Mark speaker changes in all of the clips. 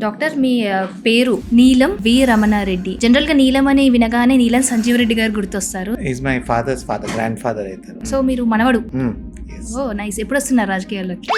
Speaker 1: Doctor మీ పేరు నీలం వి Ramanareddy. General గా నీలం అని వినగానే నీలం సంజీవ్ రెడ్డి గారు గుర్తొస్తారు.
Speaker 2: Is my father's father, grandfather అవుతారు.
Speaker 1: సో మీరు మనవడు.
Speaker 2: Yes.
Speaker 1: Oh nice. ఎప్పుడు వస్తున్నారు రాజకీయాల్లోకి?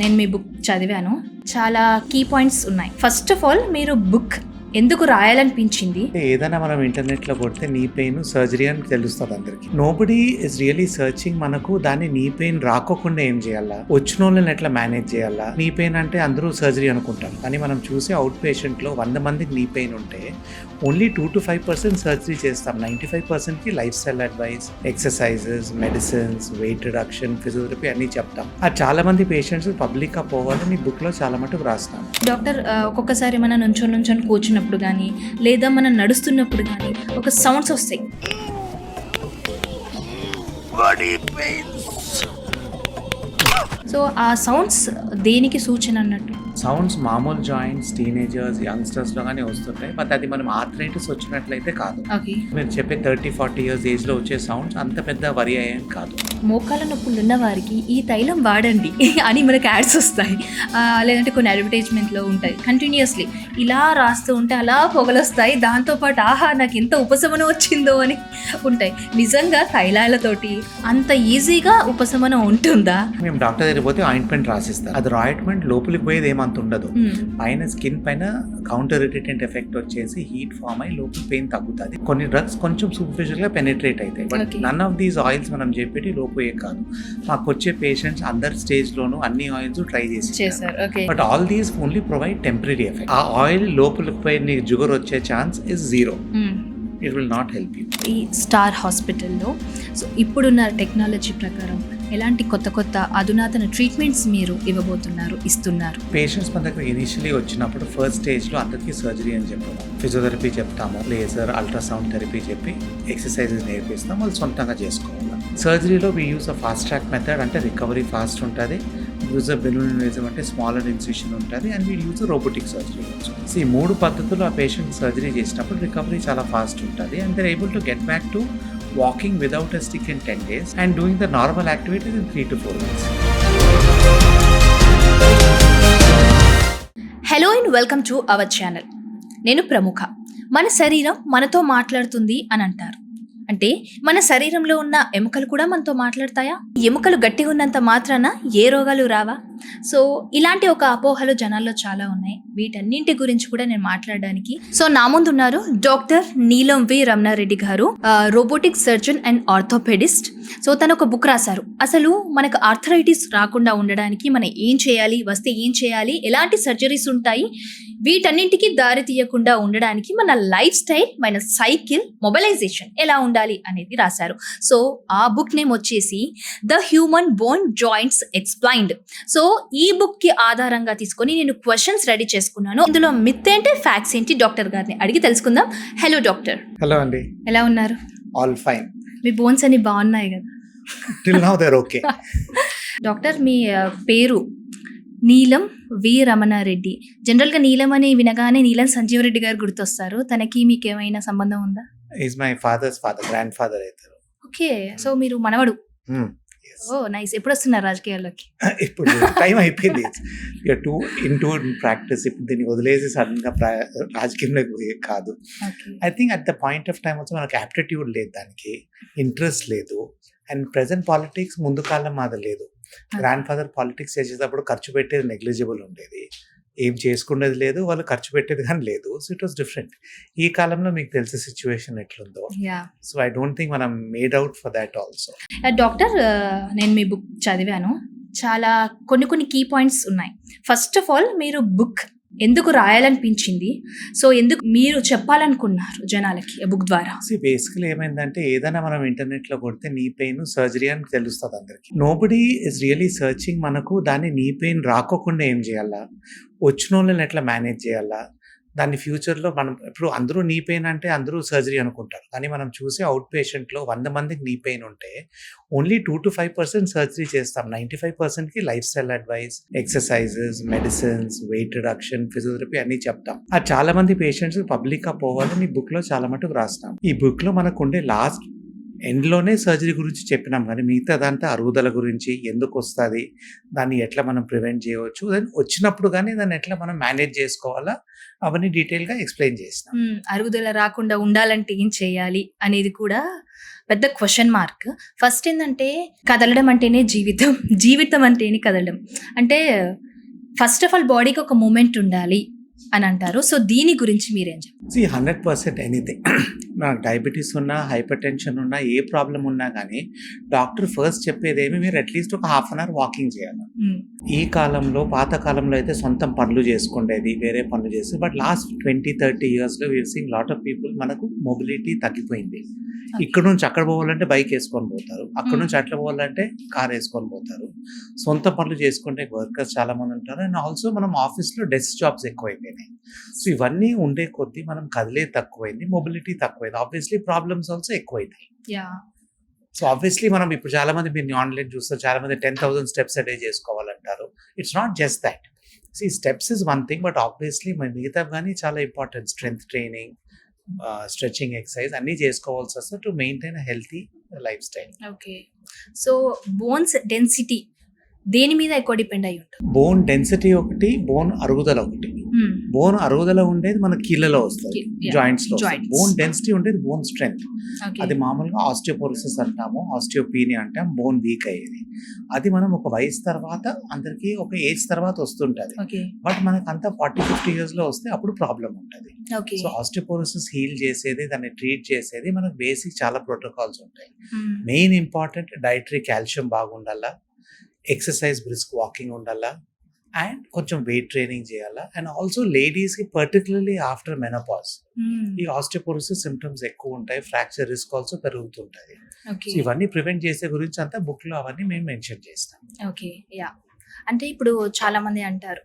Speaker 1: నేను మీ బుక్ చదివాను, చాలా కీ పాయింట్స్ ఉన్నాయి. ఫస్ట్ ఆఫ్ ఆల్ మీరు బుక్ ఎందుకు రాయాలనిపించింది?
Speaker 2: ఏదైనా మనం ఇంటర్నెట్ లో కొడితే నీ పెయిన్ సర్జరీ అని తెలుస్తుంది అందరికి. నోబడీ ఇస్ రియలీ సర్చింగ్ మనకు దాన్ని నీ పెయిన్ రాకోకుండా ఏం చేయాలా, వచ్చిన వాళ్ళని ఎట్లా మేనేజ్ చేయాలా. నీ పెయిన్ అంటే అందరూ సర్జరీ అనుకుంటారు, కానీ మనం చూసే అవుట్ పేషెంట్ లో 100 మందికి నీ పెయిన్ ఉంటే ఓన్లీ 2 to 5% సర్జరీ చేస్తాం. 95% కి life style advice, exercises, medicines, weight reduction, physiotherapy అన్ని చెప్తాం. అది చాలా మంది పేషెంట్స్ పబ్లిక్ గా పోవాలని బుక్ లో చాలా మటుకు రాస్తాం.
Speaker 1: డాక్టర్ ఒక్కొక్కసారి మనం నుంచొని కూర్చున్నప్పుడు కానీ లేదా మనం నడుస్తున్నప్పుడు కానీ ఒక సౌండ్స్ వస్తాయి. సో ఆ సౌండ్స్ దేనికి సూచన అన్నట్టు?
Speaker 2: సౌండ్స్ మామూలు జాయింట్స్, టీనేజర్స్, యంగ్స్టర్స్ లో గానీ వస్తుంటాయి. బట్ అది మనం ఆర్థరైటిస్ వచ్చినట్లయితే కాదు.
Speaker 1: ఓకే.
Speaker 2: మీరు చెప్పే 30-40 ఇయర్స్ ఏజ్ లో వచ్చే సౌండ్స్ అంత పెద్ద వరి అయ్యేం కాదు.
Speaker 1: మోకాల నొప్పులు ఉన్న వారికి ఈ తైలం వాడండి అని మనకు యాడ్స్ వస్తాయి, లేదంటే కొన్ని అడ్వర్టైజ్మెంట్లో ఉంటాయి. కంటిన్యూస్లీ ఇలా రాస్తూ ఉంటే అలా పొగలొస్తాయి, దాంతోపాటు ఆహా నాకు ఎంత ఉపశమనం వచ్చిందో అని ఉంటాయి. నిజంగా తైలాలతోటి అంత ఈజీగా ఉపశమనం ఉంటుందా?
Speaker 2: మేము డాక్టర్ దగ్గర పోతే ఆయింట్మెంట్ రాసిస్తారు. అది ఆయింట్మెంట్ లోపలికి పోయేది ఏమంత ఉండదు. పైన స్కిన్ పైన కౌంటర్ ఇరిటెంట్ ఎఫెక్ట్ వచ్చేసి హీట్ ఫామ్ అయ్యి లోపల పెయిన్ తగ్గుతుంది. కొన్ని డ్రగ్స్ కొంచెం సూపర్ఫిషియల్ గా పెనిట్రేట్ అవుతాయి. But none of these oils మనం చెప్పేటి లోపోయే కాదు. మాకు వచ్చే పేషెంట్స్ అందరి స్టేజ్ లోను అన్ని ఆయిల్స్ ట్రై చేశారు. But all these only provide temporary effect. ఆ ఆయిల్ లోపలికి పోయి నీకు జుగర్ వచ్చే chance is 0. It will not help you.
Speaker 1: ఈ స్టార్ హాస్పిటల్లో సో ఇప్పుడున్న టెక్నాలజీ ప్రకారం ఎలాంటి కొత్త అధునాతన ట్రీట్మెంట్స్ మీరు ఇస్తున్నారు?
Speaker 2: పేషెంట్స్ మన దగ్గర ఇనిషియలీ వచ్చినప్పుడు ఫస్ట్ స్టేజ్ లో అందరికీ సర్జరీ అని చెప్తాము. ఫిజియోథెరపీ చెప్తాము, లేజర్, అల్ట్రాసౌండ్ థెరపీ చెప్పి ఎక్సర్సైజెస్ నేర్పిస్తాం, వాళ్ళు సొంతంగా చేసుకోవాలి. సర్జరీలో we use a fast track method, అంటే రికవరీ ఫాస్ట్ ఉంటుంది. యూజ్ అ బెలూనిజం అంటే స్మాలర్ ఇన్సిషన్ ఉంటుంది, and we use robotic surgery. ఈ 3 పద్ధతుల్లో ఆ పేషెంట్ సర్జరీ చేసినప్పుడు రికవరీ చాలా ఫాస్ట్ ఉంటుంది, and they able to get back to walking without a stick in 10 days and doing the normal activities in 3 to 4 weeks.
Speaker 1: Hello and welcome to our channel. నేను ప్రముఖ. మన శరీరం మనతో మాట్లాడుతుంది అని అంటారు. అంటే మన శరీరంలో ఉన్న ఎముకలు కూడా మనతో మాట్లాడతాయా? ఎముకలు గట్టిగా ఉన్నంత మాత్రాన ఏ రోగాలు రావా? సో ఇలాంటి ఒక అపోహలు జనాల్లో చాలా ఉన్నాయి. వీటన్నింటి గురించి కూడా నేను మాట్లాడడానికి నా ముందు ఉన్నారు డాక్టర్ నీలం వి రమణారెడ్డి గారు, robotic surgeon and orthopaedist. So తను ఒక బుక్ రాశారు. అసలు మనకు ఆర్థరైటిస్ రాకుండా ఉండడానికి మనం ఏం చేయాలి, వస్తే ఏం చేయాలి, ఎలాంటి సర్జరీస్ ఉంటాయి, వీటన్నింటికి దారి తీయకుండా ఉండడానికి మన లైఫ్ స్టైల్, మన సైకిల్, మొబిలైజేషన్ ఎలా ఉండాలి అనేది రాశారు. సో ఆ బుక్ నేమ్ వచ్చేసి the human bone joints explained. So ఈ బుక్ కి ఆధారంగా తీసుకొని నేను క్వశ్చన్స్ రెడీ చేసుకున్నాను. ఇందులో మిత్ ఏంటి, ఫ్యాక్ట్స్ ఏంటి, డాక్టర్ గారిని అడిగి తెలుసుకుందాం. Hello doctor.
Speaker 2: హలో అండి.
Speaker 1: ఎలా ఉన్నారు?
Speaker 2: All fine.
Speaker 1: మీ బోన్స్ అన్ని బాగున్నాయి కదా?
Speaker 2: Till now they are okay.
Speaker 1: Doctor మీ పేరు నీలం వి రమణారెడ్డి. జనరల్ గా నీలం అని వినగానే నీలం సంజీవ్ రెడ్డి గారు గుర్తొస్తారు. తనకి మీకు ఏమైనా సంబంధం ఉందా?
Speaker 2: Is my father's father, grandfather అవుతారు.
Speaker 1: ఓకే. సో మీరు మనవడు. ఓ నైస్. ఎప్పుడు వస్తున్నారు రాజకీయాల్లోకి?
Speaker 2: ఇప్పుడు టైం అయిపోయింది. Two practice. ఇప్పుడు దీన్ని వదిలేసి సడన్ గా రాజకీయంలోకి పోయే కాదు. I think at the point of time వచ్చి మనకు యాప్టిట్యూడ్ లేదు, దానికి ఇంట్రెస్ట్ లేదు. అండ్ ప్రెసెంట్ పాలిటిక్స్ ముందు కాలం మాది లేదు. గ్రాండ్ ఫాదర్ పాలిటిక్స్ చేసేటప్పుడు ఖర్చు పెట్టేది నెగ్లిజిబుల్ ఉండేది, ఏం చేసుకునేది లేదు, వాళ్ళు ఖర్చు పెట్టేది కానీ లేదు. So it was different. ఈ కాలంలో మీకు తెలిసే సిచ్యువేషన్ ఎట్లుందో. సో ఐ డోంట్ థింక్ మనం made out for that also.
Speaker 1: Doctor నేను మీ బుక్ చదివాను, చాలా కొన్ని కీ పాయింట్స్ ఉన్నాయి. ఫస్ట్ ఆఫ్ ఆల్ మీరు బుక్ ఎందుకు రాయాలనిపించింది? సో ఎందుకు మీరు చెప్పాలనుకున్నారు జనాలకి బుక్ ద్వారా?
Speaker 2: బేసికలీ ఏమైందంటే ఏదైనా మనం ఇంటర్నెట్ లో కొడితే నీ పెయిన్ సర్జరీ అని తెలుస్తుంది అందరికి. నోబడీ ఇస్ రియలీ సర్చింగ్ మనకు దాన్ని నీ పెయిన్ రాకోకుండా ఏం చేయాలా, వచ్చిన వాళ్ళని ఎట్లా మేనేజ్ చేయాలా, దాన్ని ఫ్యూచర్లో మనం ఇప్పుడు అందరూ నీ పెయిన్ అంటే అందరూ సర్జరీ అనుకుంటారు, కానీ మనం చూసే అవుట్ పేషెంట్లో 100 మందికి నీ పెయిన్ ఉంటే ఓన్లీ 2 to 5% సర్జరీ చేస్తాం. 95%కి lifestyle advice, exercises, medicines, weight reduction, physiotherapy అన్ని చెప్తాం. అది చాలా మంది పేషెంట్స్ పబ్లిక్ గా పోవాలని బుక్ లో చాలా మటుకు రాస్తాం. ఈ బుక్ లో మనకు ఉండే లాస్ట్ ఎండ్‌లోనే సర్జరీ గురించి చెప్పినాం గానీ, మిగతాదంతా అరుగుదల గురించి, ఎందుకొస్తది, దాన్ని ఎట్లా మనం ప్రివెంట్ జేయవచ్చు, దెన్ వచ్చినప్పుడు గానీ దాన్ని ఎట్లా మనం మేనేజ్ జేసుకోవాలా, అవన్నీ డీటెయిల్‌గా ఎక్స్‌ప్లెయిన్ చేసినాం.
Speaker 1: అరుగుదల రాకుండా ఉండాలంటే ఏం చేయాలి అనేది కూడా పెద్ద క్వెషన్ మార్క్. ఫస్ట్ ఏందంటే కదలడం అంటేనే జీవితం. జీవితం అంటేనే కదలడం. అంటే ఫస్ట్ ఆఫ్ ఆల్ బాడీకి ఒక మూవ్‌మెంట్ ఉండాలి అని అంటారు. సో దీని గురించి మీరేం చెప్తారు?
Speaker 2: 100% ఎనీథింగ్. నాకు డయాబెటిస్ ఉన్నా, హైపర్ టెన్షన్ ఉన్నా, ఏ ప్రాబ్లమ్ ఉన్నా గానీ డాక్టర్ ఫస్ట్ చెప్పేదేమి మీరు అట్‌లీస్ట్ ఒక హాఫ్ అన్ అవర్ వాకింగ్ చేయాలి. ఈ కాలంలో, పాత కాలంలో అయితే సొంతం పనులు చేసుకుండేది, వేరే పనులు చేసి. బట్ లాస్ట్ 20-30 ఇయర్స్‌లో we have seen lot of people మనకు మొబిలిటీ తగ్గిపోయింది. ఇక్కడ నుంచి అక్కడ పోవాలంటే బైక్ వేసుకొని పోతారు, అక్కడ నుంచి అట్లా పోవాలంటే కార్ వేసుకొని పోతారు. సొంత పనులు చేసుకుంటే వర్కర్స్ చాలా మంది ఉంటారు. అండ్ ఆల్సో మనం ఆఫీస్‌లో డెస్క్ జాబ్స్ ఎక్కువైపోయినాయి. సో ఇవన్నీ ఉండే కొద్దీ మనం కదిలేది తక్కువైంది, మొబిలిటీ తక్కువైంది. ఆబ్వియస్లీ ప్రాబ్లమ్స్ ఆల్సో ఎక్కువైతాయి.
Speaker 1: యాహ్!
Speaker 2: సో ఆబ్వియస్లీ మనం ఇప్పుడు చాలా మంది మీరు ఆన్‌లైన్ చూస్తారు, చాలా మంది 10,000 స్టెప్స్ ఎ డే చేసుకోవాలంటారు. It's not just that. See steps is one thing, but obviously మిగతావన్నీ చాలా important. Strength training, stretching exercise అన్నీ చేసుకోవాల్సి వస్తుంది to maintain a healthy lifestyle.
Speaker 1: Okay. So bones density దేని మీద ఎక్కువ డిపెండ్ అయ్యి ఉంటుంది?
Speaker 2: బోన్ డెన్సిటీ ఒకటి, బోన్ అరుగుదల ఒకటి. బోన్ అరుగుదల ఉండేది మన కీళ్ళలో వస్తుంది, జాయింట్స్ లో. బోన్ డెన్సిటీ ఉండేది బోన్ స్ట్రెంగ్త్. అది మామూలుగా ఆస్టియోపోరోసిస్ అంటాము, ఆస్టియోపీనియా అంటాం, బోన్ వీక్ అయ్యేది. అది మనం ఒక వయసు తర్వాత, అందరికి ఒక ఏజ్ తర్వాత వస్తుంటది. బట్ మనకు అంతా 40-50 ఇయర్స్ లో వస్తే అప్పుడు ప్రాబ్లం ఉంటుంది. సో ఆస్టియోపోరోసిస్ హీల్ చేసేది, దాన్ని ట్రీట్ చేసేది మనకు బేసిక్ చాలా ప్రోటోకాల్స్ ఉంటాయి. మెయిన్ ఇంపార్టెంట్ డైటరీ కాల్షియం బాగుండాలా, ఎక్సర్సైజ్ బ్రిస్క్ వాకింగ్ ఉండాలా, అండ్ కొంచెం వెయిట్ ట్రైనింగ్ చేయాలా. అండ్ ఆల్సో లేడీస్కి పర్టికులర్లీ ఆఫ్టర్ మెనోపాజ్ ఈ ఆస్టియోపోరోసిస్ సిమ్టమ్స్ ఎక్కువ ఉంటాయి, ఫ్రాక్చర్ రిస్క్ ఆల్సో పెరుగుతుంటుంది. సో ఇవన్నీ ప్రివెంట్ చేసే గురించి అంతా బుక్ లో అవన్నీ మేము మెన్షన్ చేస్తాం.
Speaker 1: ఓకే. యా, అంటే ఇప్పుడు చాలా మంది అంటారు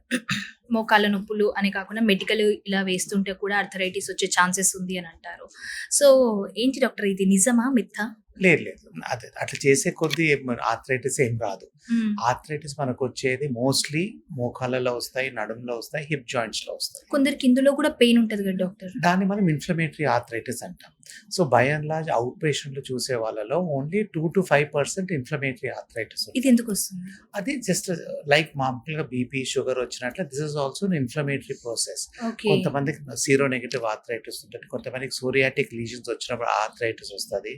Speaker 1: మోకాళ్ళ నొప్పులు అని కాకుండా మెడికల్ ఇలా వేస్తుంటే కూడా అర్థరైటిస్ వచ్చే ఛాన్సెస్ ఉంది అని అంటారు. సో ఏంటి డాక్టర్, ఇది నిజమా మిథ్యా?
Speaker 2: లేదు లేదు, అదే అట్లా చేసే కొద్దీ ఆర్థరైటిస్ ఏం రాదు. ఆర్థరైటిస్ మనకు వచ్చేది మోస్ట్లీ మోకాళ్ళలో వస్తాయి, నడుములో వస్తాయి, హిప్ జాయింట్స్ లో వస్తాయి.
Speaker 1: కొందరికి ఇందులో కూడా పెయిన్ ఉంటుంది కదా డాక్టర్?
Speaker 2: దాన్ని మనం ఇన్ఫ్లమేటరీ ఆర్థరైటిస్ అంటాం. So by and large out పేషెంట్లు చూసే వాళ్ళలో ఓన్లీ 2-5% ఇన్ఫ్లమేటరీ ఆర్థరైటిస్.
Speaker 1: ఇది ఎందుకు వస్తుంది?
Speaker 2: అది జస్ట్ లైక్ మామూలుగా బీపీ, షుగర్ వచ్చినట్లు this is also inflammatory process. కొంతమందికి సీరో నెగటివ్ ఆర్థరైటిస్ ఉంటుంది, కొంతమందికి సోరియాటిక్ లీజన్స్ వచ్చినప్పుడు ఆర్థరైటిస్ వస్తుంది,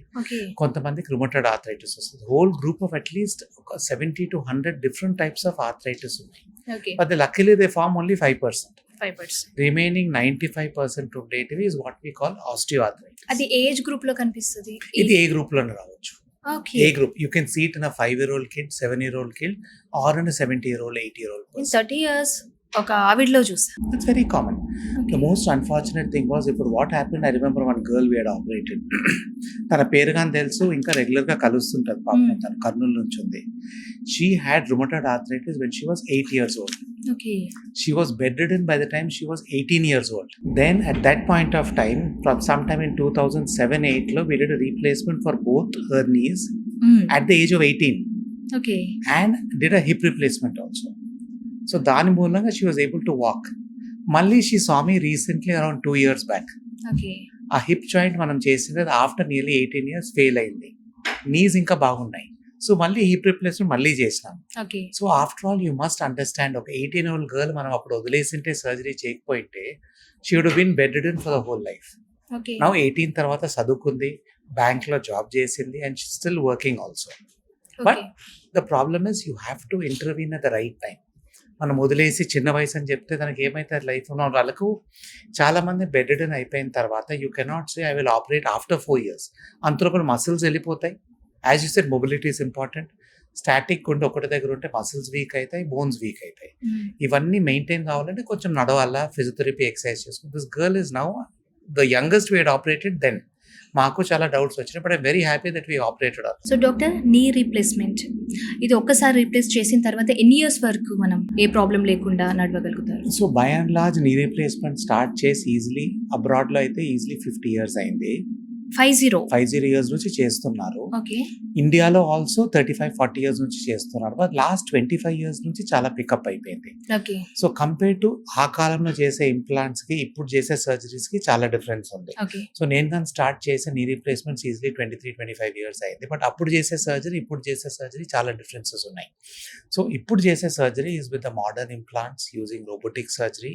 Speaker 2: కొంతమందికి రుమటాయిడ్ ఆర్థరైటిస్ వస్తుంది. హోల్ గ్రూప్ ఆఫ్ అట్లీస్ట్ ఒక 70-100 డిఫరెంట్ టైప్స్ ఆఫ్ ఆర్థరైటిస్ ఉన్నాయి. But luckily they form only 5%. Remaining 95% ఉండేటివి is what we call osteoarthritis.
Speaker 1: అది ఏజ్ గ్రూప్ లో కనిపిస్తుంది?
Speaker 2: ఇది ఏ గ్రూప్ లోనే రావచ్చు. ఏ group you can see it in a 5-year-old kid, 7-year-old kid, or in a 70-year-old, 80-year-old person.
Speaker 1: 30 years ఒక ఆవిడలో చూసా.
Speaker 2: That's very common. The most unfortunate thing was, ఇప్పుడు what happened, I remember one girl we had operated. తన పేరు కానీ తెలుసు, ఇంకా regular గా కలుస్తుంటది పాపం, తన కర్నూలు నుంచి ఉంది. She had rheumatoid arthritis when she was 8 years old. She was bedridden by the time she was 18 years old. Then at that point of time, from sometime in 2007-8 lo, we did a replacement for both her knees at the age of 18. And did a hip replacement also. So దాని మూలంగా she was able to walk. మళ్ళీ she saw me recently around 2 years back. ఆ hip joint మనం చేసింది after nearly 18 years fail అయింది. Knees ఇంకా బాగున్నాయి, so మళ్ళీ హిప్ రిప్లేస్మెంట్ మళ్ళీ చేసినాం. So after all you must understand, ఒక 18-year-old గర్ల్ మనం అప్పుడు వదిలేసింటే, సర్జరీ చేయకపోయింటే, she would been bedridden for the whole life. Now 18 తర్వాత చదువుకుంది, బ్యాంక్ లో జాబ్ చేసింది, and she still working also. But the problem is you have to intervene at the right time. మనం వదిలేసి చిన్న వయసు అని చెప్తే దానికి ఏమైతుంది లైఫ్ ఉన్న వాళ్ళకు. చాలా మంది బెడ్రిడెన్ అయిపోయిన తర్వాత you cannot say I will operate after 4 years. అంతలో కూడా మసిల్స్ వెళ్ళిపోతాయి. As you said mobility is important. Static ఉండి ఒకటి దగ్గర ఉంటే మసిల్స్ వీక్ అవుతాయి, బోన్స్ వీక్ అవుతాయి. ఇవన్నీ మెయింటైన్ కావాలంటే కొంచెం నడవాలా, ఫిజియోథెరపీ ఎక్సర్సైజ్ చేసుకోవాలి. This girl is now the youngest we had operated then. మాకు చాలా డౌట్స్ వచ్చినాయి, but I'm very happy that we operated.
Speaker 1: So doctor, knee replacement ఇది ఒక్కసారి రీప్లేస్ చేసిన తర్వాత ఎన్ని ఇయర్స్ వరకు మనం ఏ ప్రాబ్లం లేకుండా నడవగలుగుతారు?
Speaker 2: So by and large knee replacement start చేసి ఈజీలీ అబ్రాడ్లో అయితే ఈజీలీ 50 years అయింది.
Speaker 1: 50.
Speaker 2: 50 years నుంచి చేస్తున్నారు.
Speaker 1: ఓకే.
Speaker 2: ఇండియాలో ఆల్సో 35-40 ఇయర్స్ నుంచి చేస్తున్నారు. బట్ లాస్ట్ 25 ఇయర్స్ నుంచి చాలా పికప్ అయిపోయింది.
Speaker 1: ఓకే.
Speaker 2: సో కంపేర్ టు ఆ కాలంలో చేసే ఇంప్లాంట్స్కి ఇప్పుడు చేసే సర్జరీస్కి చాలా డిఫరెన్స్ ఉంది.
Speaker 1: ఓకే.
Speaker 2: సో నేను కానీ స్టార్ట్ చేసే నీ రీప్లేస్మెంట్స్ ఈజీలీ 23-25 ఇయర్స్ అయింది. బట్ అప్పుడు చేసే సర్జరీ ఇప్పుడు చేసే సర్జరీ చాలా డిఫరెన్సెస్ ఉన్నాయి. సో ఇప్పుడు చేసే surgery is with the modern implants using robotic surgery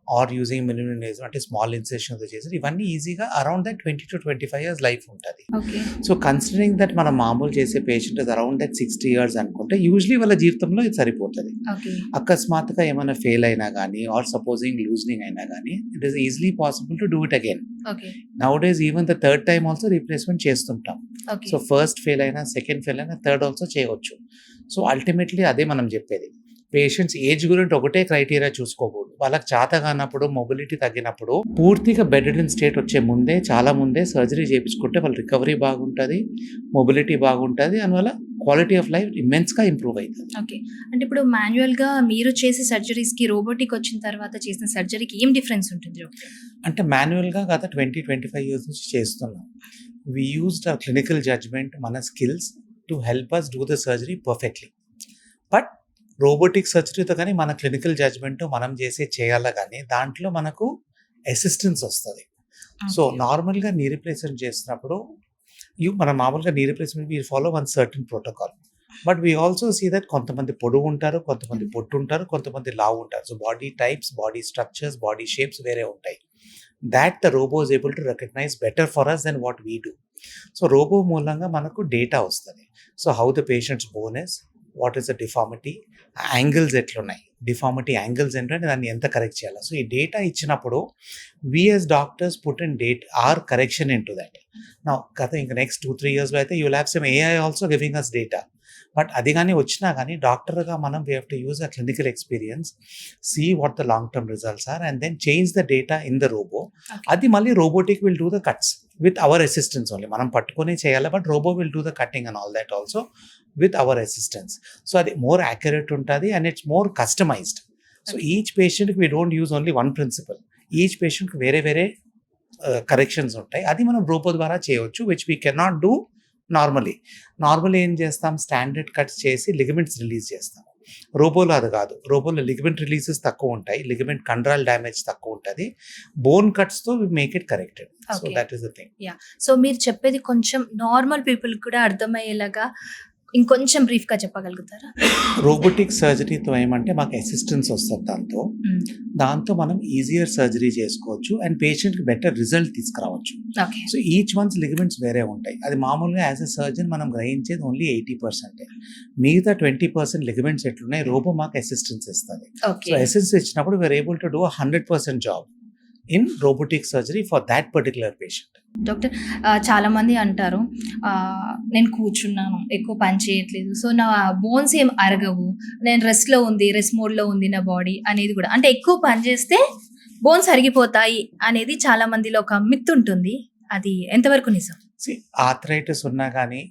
Speaker 2: or using minimum invasive అంటే స్మాల్ ఇన్సెషన్స్ చేసారు. ఇవన్నీ ఈజీగా అరౌండ్ దట్ 20-25 ఇయర్స్ లైఫ్ ఉంటుంది.
Speaker 1: ఓకే.
Speaker 2: సో కన్సిడరింగ్ దట్ మనం మామూలు చేసే పేషెంట్ అరౌండ్ దట్ 60 ఇయర్స్ అనుకుంటే యూజువలీ వాళ్ళ జీవితంలో ఇది సరిపోతుంది.
Speaker 1: ఓకే.
Speaker 2: అకస్మాత్తుగా ఏమైనా ఫెయిల్ అయినా కానీ ఆర్ సపోజింగ్ లూజనింగ్ అయినా కానీ it is easily possible to do it again.
Speaker 1: Okay.
Speaker 2: Now days even the third time also replacement చేస్తుంటాం.
Speaker 1: ఓకే.
Speaker 2: సో ఫస్ట్ ఫెయిల్ అయినా సెకండ్ ఫెయిల్ అయినా థర్డ్ ఆల్సో చేయవచ్చు. సో అల్టిమేట్లీ అదే మనం చెప్పేది. పేషెంట్స్ ఏజ్ గురించి ఒకటే క్రైటీరియా చూసుకోకూడదు. వాళ్ళకి చేత కానప్పుడు మొబిలిటీ తగ్గినప్పుడు పూర్తిగా బెడెడ్ స్టేట్ వచ్చే ముందే చాలా ముందే సర్జరీ చేయించుకుంటే వాళ్ళ రికవరీ బాగుంటుంది, మొబిలిటీ బాగుంటుంది, అందువల్ల క్వాలిటీ ఆఫ్ లైఫ్ ఇమ్మెన్స్గా ఇంప్రూవ్ అవుతుంది.
Speaker 1: ఓకే. అంటే ఇప్పుడు మాన్యువల్గా మీరు చేసే సర్జరీస్కి రోబోటిక్ వచ్చిన తర్వాత చేసిన సర్జరీకి ఏం డిఫరెన్స్ ఉంటుంది డాక్టర్?
Speaker 2: అంటే మాన్యువల్గా గత 20-25 ఇయర్స్ నుంచి చేస్తున్నాం. We used our clinical judgement, మన skills to help us do the surgery perfectly. But robotic సర్జరీతో కానీ మన క్లినికల్ జడ్జ్మెంట్ మనం చేయాలా కానీ దాంట్లో మనకు అసిస్టెన్స్ వస్తుంది. సో నార్మల్గా నీ రీప్లేస్మెంట్ చేసినప్పుడు మనం మామూలుగా knee replacement we follow one certain protocol. But we also see that కొంతమంది పొడుగు ఉంటారు, కొంతమంది పొట్టు ఉంటారు, కొంతమంది లావు ఉంటారు. So body types, body structures, body shapes వేరే ఉంటాయి. That the robo is able to recognise better for us then what we do. So robo మూలంగా మనకు డేటా వస్తుంది. So how the patients bone is, what is the deformity, angles ఎట్లున్నాయి, deformity angles ఏంటంటే దాన్ని ఎంత correct చేయాలి. So ఈ data ఇచ్చినప్పుడు we as doctors put in our correction in to that. నా గత ఇంకా నెక్స్ట్ 2-3 ఇయర్స్లో అయితే you will have some AI also giving us data. But అది కానీ వచ్చినా కానీ డాక్టర్గా మనం we have to use a clinical experience, see what the long term results are and then change the data in the robo. అది మళ్ళీ robotic will do the cuts with our assistance only. మనం పట్టుకొని చేయాలి, but robot will do the cutting and all that also with our assistance. So అది more accurate ఉంటుంది and it's more customised. So each పేషెంట్కి we don't use only one principle. Each పేషెంట్కి వేరే వేరే corrections ఉంటాయి. అది మనం రోబో ద్వారా చేయవచ్చు, which we cannot do normally ఏం చేస్తాం, స్టాండర్డ్ కట్స్ చేసి లిగమెంట్స్ రిలీజ్ చేస్తాం. రోబోలో అది కాదు. రోబోలో లిగమెంట్ రిలీజెస్ తక్కువ ఉంటాయి, లిగమెంట్ కండరాల్ డ్యామేజ్ తక్కువ ఉంటుంది. బోన్ కట్స్తో we make it corrected. So that is the thing.
Speaker 1: So మీరు చెప్పేది కొంచెం నార్మల్ పీపుల్ కూడా అర్థమయ్యేలాగా ఇంకొంచెం బ్రీఫ్గా చెప్పగలుగుతారా?
Speaker 2: రోబోటిక్ సర్జరీతో ఏమంటే మాకు అసిస్టెన్స్ వస్తుంది. దాంతో మనం ఈజియర్ సర్జరీ చేసుకోవచ్చు అండ్ పేషెంట్కి బెటర్ రిజల్ట్ తీసుకురావచ్చు. సో ఈచ్ వన్స్ లిగమెంట్స్ వేరే ఉంటాయి. అది మామూలుగా యాజ్ ఎ సర్జన్ మనం గ్రహించేది ఓన్లీ 80%. మిగతా 20% లిగమెంట్స్ ఎట్లున్నాయి రోబో మాకు అసిస్టెన్స్ ఇస్తుంది. సో అసిస్టెన్స్ ఇచ్చినప్పుడు we are able to do 100% job in robotic surgery for that particular patient.
Speaker 1: Doctor, చాలామంది అంటారు నేను కూర్చున్నాను, ఎక్కువ పని చేయట్లేదు, సో నా బోన్స్ ఏం అరగవు, నేను రెస్ట్ మోడ్లో ఉంది నా బాడీ అనేది కూడా. అంటే ఎక్కువ పని చేస్తే బోన్స్ అరిగిపోతాయి అనేది చాలా మందిలో ఒక మిత్ ఉంటుంది. అది ఎంతవరకు నిజం?
Speaker 2: ఆర్థరైటిస్ ఉన్నా కానీ,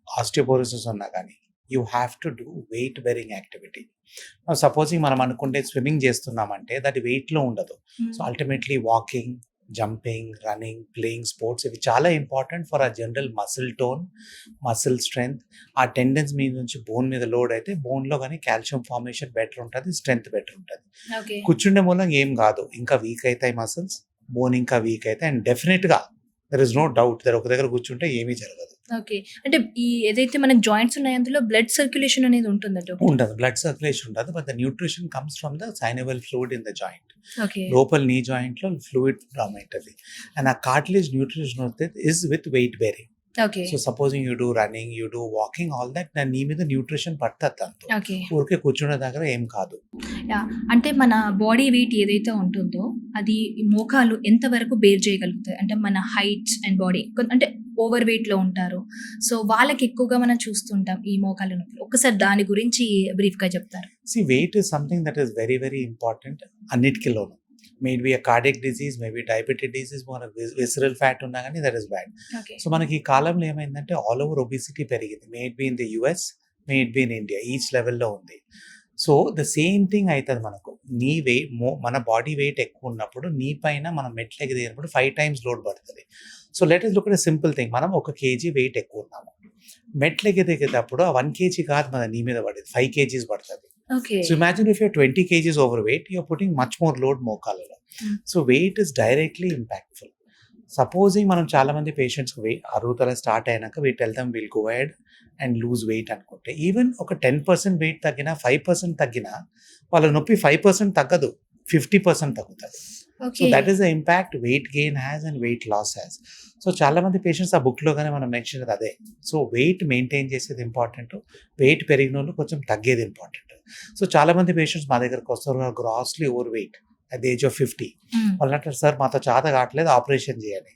Speaker 2: ఆస్టియోపోరోసిస్ ఉన్నా కానీ you have to do weight bearing activity. Supposing మనం అనుకుంటే స్విమ్మింగ్ చేస్తున్నామంటే దట్ వెయిట్లో ఉండదు. So ultimately walking, jumping, running, playing sports ఇవి చాలా important for uh general muscle tone, muscle strength. ఆ టెండెన్స్ మీద నుంచి బోన్ మీద లోడ్ అయితే బోన్లో కానీ కాల్షియం ఫార్మేషన్ బెటర్ ఉంటుంది, స్ట్రెంగ్త్ బెటర్ ఉంటుంది. కూర్చుండే మూలంగా ఏం కాదు, ఇంకా వీక్ అవుతాయి మసిల్స్, బోన్ ఇంకా వీక్ అవుతాయి అండ్ డెఫినెట్గా there is no doubt there ఒక దగ్గర కూర్చుంటే ఏమీ జరగదు.
Speaker 1: ఓకే. అంటే ఈ ఏదైతే మనకి జాయింట్స్ ఉన్నాయి అందులో బ్లడ్ సర్క్యులేషన్ అనేది ఉంటుందంట?
Speaker 2: ఉండదు, బ్లడ్ సర్క్యులేషన్ ఉండదు. But the nutrition comes from the synovial fluid in the joint.
Speaker 1: Okay.
Speaker 2: లోపల నీ జాయింట్లో ఫ్లూయిడ్ ఫామ్ అవుతుంది అండ్ ఆ కార్టిలేజ్ న్యూట్రిషన్ వస్తుంది is with weight bearing.
Speaker 1: Okay.
Speaker 2: So supposing you do running, you do walking, all that నీ మీద nutrition పడుతుంది దాంతో.
Speaker 1: Okay.
Speaker 2: ఊరికే కూర్చునే దగ్గర ఏం కాదు.
Speaker 1: అంటే మన బాడీ వెయిట్ ఏదైతే ఉంటుందో అది మోకాలు ఎంతవరకు బేర్ చేయగలుగుతాయి? అంటే మన హైట్స్ అండ్ బాడీ అంటే ఓవర్ వెయిట్లో ఉంటారు, సో వాళ్ళకి ఎక్కువగా మనం చూస్తుంటాం ఈ మోకాలు నొప్పులు. ఒకసారి దాని గురించి బ్రీఫ్గా చెప్తారు?
Speaker 2: Weight is something that is very very important అన్నిటికిలోనూ. Maybe a cardiac disease, maybe diabetic disease, more visceral fat ఉన్నా కానీ that is bad. సో మనకి ఈ కాలంలో ఏమైందంటే ఆల్ ఓవర్ ఒబిసిటీ పెరిగింది. May it be in the US, may it be in India, each లెవెల్లో ఉంది. సో ద సేమ్ థింగ్ అవుతుంది మనకు. నీ వెయిట్ మన బాడీ వెయిట్ ఎక్కువ ఉన్నప్పుడు నీ పైన మనం మెట్లు ఎగిరినప్పుడు 5 times లోడ్ పడుతుంది. So let us look at a simple thing. మనం 1 kg వెయిట్ ఎక్కువ ఉన్నాము. మెట్లు ఎగిరేటప్పుడు ఆ 1 kg కాదు మన నీ మీద పడేది, 5 kgs పడుతుంది.
Speaker 1: Okay.
Speaker 2: So imagine if you're 20 kgs over weight, you are putting much more load మోకాలలో. So weight is directly impactful. Supposing మనం చాలా మంది పేషెంట్స్కి అరుగుదల స్టార్ట్ అయినాక వీటి వెళ్తాం, will go ahead and lose weight అనుకుంటే, ఈవెన్ ఒక 10% వెయిట్ తగ్గినా 5% తగ్గినా వాళ్ళ నొప్పి 5% తగ్గదు, 50% తగ్గుతుంది. So
Speaker 1: okay.
Speaker 2: That is the impact weight gain has and weight loss has. So చాలా మంది పేషెంట్స్ ఆ బుక్లోగానే మనం మెన్షన్ అదే. సో వెయిట్ మెయింటైన్ చేసేది ఇంపార్టెంట్, వెయిట్ పెరిగిన వాళ్ళు కొంచెం తగ్గేది ఇంపార్టెంట్. సో చాలా మంది పేషెంట్స్ మా దగ్గరకు వస్తారు grossly over weight at the age of 50. వాళ్ళు అంటారు, సార్ మాతో చేత కావట్లేదు, ఆపరేషన్ చేయాలి.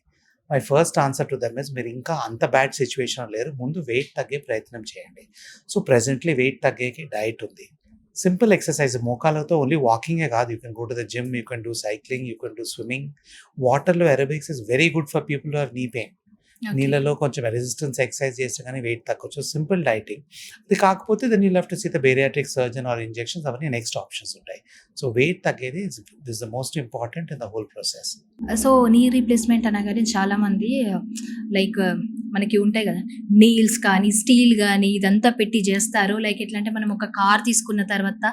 Speaker 2: My first answer to them is, మీరు ఇంకా అంత బ్యాడ్ సిచ్యువేషన్ లేరు, ముందు వెయిట్ తగ్గే ప్రయత్నం చేయండి. సో ప్రెసెంట్లీ వెయిట్ తగ్గేకి డైట్ ఉంది, సింపుల్ ఎక్సర్సైజ్. మోకాలతో ఓన్లీ వాకింగే కాదు, you can go to the gym, you can do cycling, you can do swimming. వాటర్లో aerobics is very good for people who have knee pain. నీళ్ళలో కొంచెం resistance exercise చేస్తే కానీ వెయిట్ తగ్గొచ్చు, సింపుల్ డైటింగ్. ఇది కాకపోతే then you have to see the bariatric surgeon or injections, అవన్నీ next options ఉంటాయి. So weight తగ్గేది is the most important in the whole process.
Speaker 1: So knee replacement అనగానే చాలా మంది లైక్ మనకి ఉంటాయి కదా, నెయిల్స్ కానీ స్టీల్ కానీ ఇదంతా పెట్టి చేస్తారు. లైక్ ఎట్లా అంటే మనం ఒక కార్ తీసుకున్న తర్వాత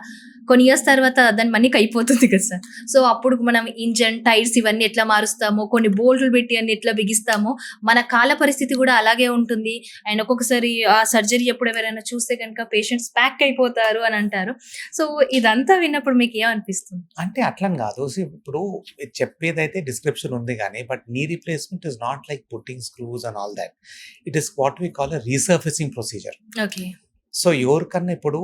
Speaker 1: కొన్ని ఇయర్స్ తర్వాత దాని మనీకి అయిపోతుంది కదా సార్. సో అప్పుడు మనం ఇంజన్ టైర్స్ ఇవన్నీ ఎట్లా మారుస్తామో, కొన్ని బోల్ట్లు పెట్టి అన్ని ఎట్లా బిగిస్తామో, మన కాళ్ళ పరిస్థితి కూడా అలాగే ఉంటుంది. అండ్ ఒక్కొక్కసారి ఆ సర్జరీ ఎప్పుడు ఎవరైనా చూస్తే కనుక పేషెంట్స్ ప్యాక్ అయిపోతారు అని అంటారు. సో ఇదంతా విన్నప్పుడు మీకు ఏమనిపిస్తుంది?
Speaker 2: అంటే అట్లా కాదు, ఇప్పుడు చెప్పేదైతే డిస్క్రిప్షన్ ఉంది కానీ, but knee replacement is not like putting screws and all that. It is what we call a resurfacing procedure.
Speaker 1: Okay.
Speaker 2: So ఎవరికన్నా ఇప్పుడు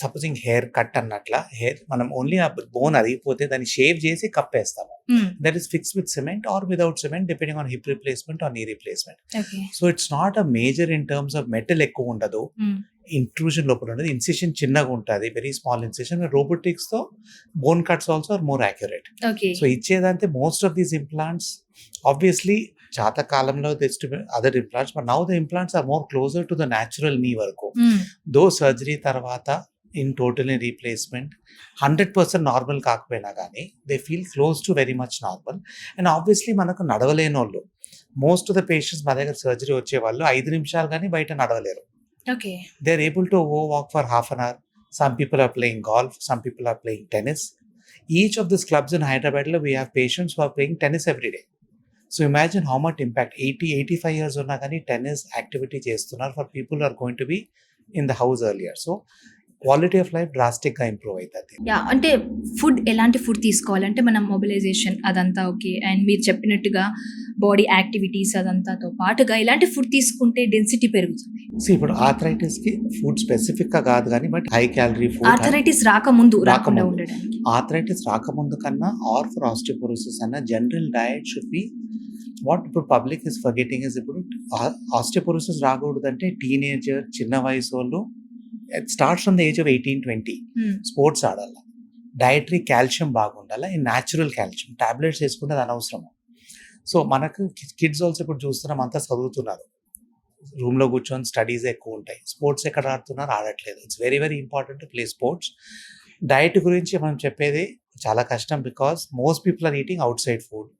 Speaker 2: సపోజింగ్ హెయిర్ కట్ అన్నట్ల, హెయిర్ మనం ఓన్లీ ఆ బోన్ అరిగిపోతే దాన్ని షేవ్ చేసి కప్పేస్తాము. That is fix with cement or without cement depending on hip replacement or knee replacement.
Speaker 1: Okay.
Speaker 2: So it's not a major in terms of metal ఎక్కువ ఉండదు, intrusion లోపల ఉండదు, ఇన్సిషన్ చిన్నగా ఉంటుంది, వెరీ స్మాల్ ఇన్సిషన్. రోబోటిక్స్ తో bone cuts also are more accurate.
Speaker 1: Okay.
Speaker 2: So ఇచ్చేదంటే most of these implants obviously చాత కాలంలో other implants, but now the implants are more closer to the natural knee వరకు. Though surgery తర్వాత in total replacement 100% normal కాకపోయినా కానీ they feel close to very much normal. And obviously మనకు నడవలేని వాళ్ళు, most of the patients మా దగ్గర surgery వచ్చే వాళ్ళు 5 నిమిషాలు కానీ బయట నడవలేరు.
Speaker 1: Okay.
Speaker 2: They are able to go walk for half an hour. Some people are playing golf, some people are playing tennis. Each of this clubs in హైదరాబాద్లో we have patients who are playing tennis every day. So imagine how much impact 80-85 years ఉన్నా కానీ tennis activity చేస్తున్నారు for people are going to be in the house earlier. So quality of life drastic గా improve అవుతుంది.
Speaker 1: Yeah, అంటే food ఎలాంటి food తీసుకోవాలంటే మనం mobilisation అదంతా ఓకే, అండ్ మీరు చెప్పినట్టుగా బాడీ యాక్టివిటీస్ అదంతాతో పాటుగా ఇలాంటి ఫుడ్ తీసుకుంటే డెన్సిటీ పెరుగుతుంది.
Speaker 2: సో ఇప్పుడు ఆర్థరైటిస్ కి ఫుడ్ స్పెసిఫిక్ గా కాదు కానీ, but high calorie food.
Speaker 1: Arthritis రాకుండా ఉండడానికి,
Speaker 2: ఆర్థరైటిస్ రాకముందు కన్నా ఆర్ ఫర్ ఆస్టియోపోరోసిస్ అన్న general diet should be what ఇప్పుడు పబ్లిక్ ఇస్ ఫర్గెటింగ్ ఇస్, ఇప్పుడు ఆస్టియోపోరోసిస్ రాకూడదంటే టీనేజర్, చిన్న వయసు వాళ్ళు, it starts from the age of 18-20. Sports ఆడాల, డయటరీ కాల్షియం బాగుండాలి, న్యాచురల్ కాల్షియం టాబ్లెట్స్ వేసుకుంటే అది అనవసరం. సో మనకు కిడ్స్ ఆల్సో ఇప్పుడు చూస్తున్నాం, అంతా చదువుతున్నారు, రూమ్లో కూర్చొని స్టడీస్ ఎక్కువ ఉంటాయి, స్పోర్ట్స్ ఎక్కడ ఆడుతున్నారు, ఆడట్లేదు. It's very very important to play sports. Diet గురించి మనం చెప్పేది చాలా కష్టం, because most people are eating outside food,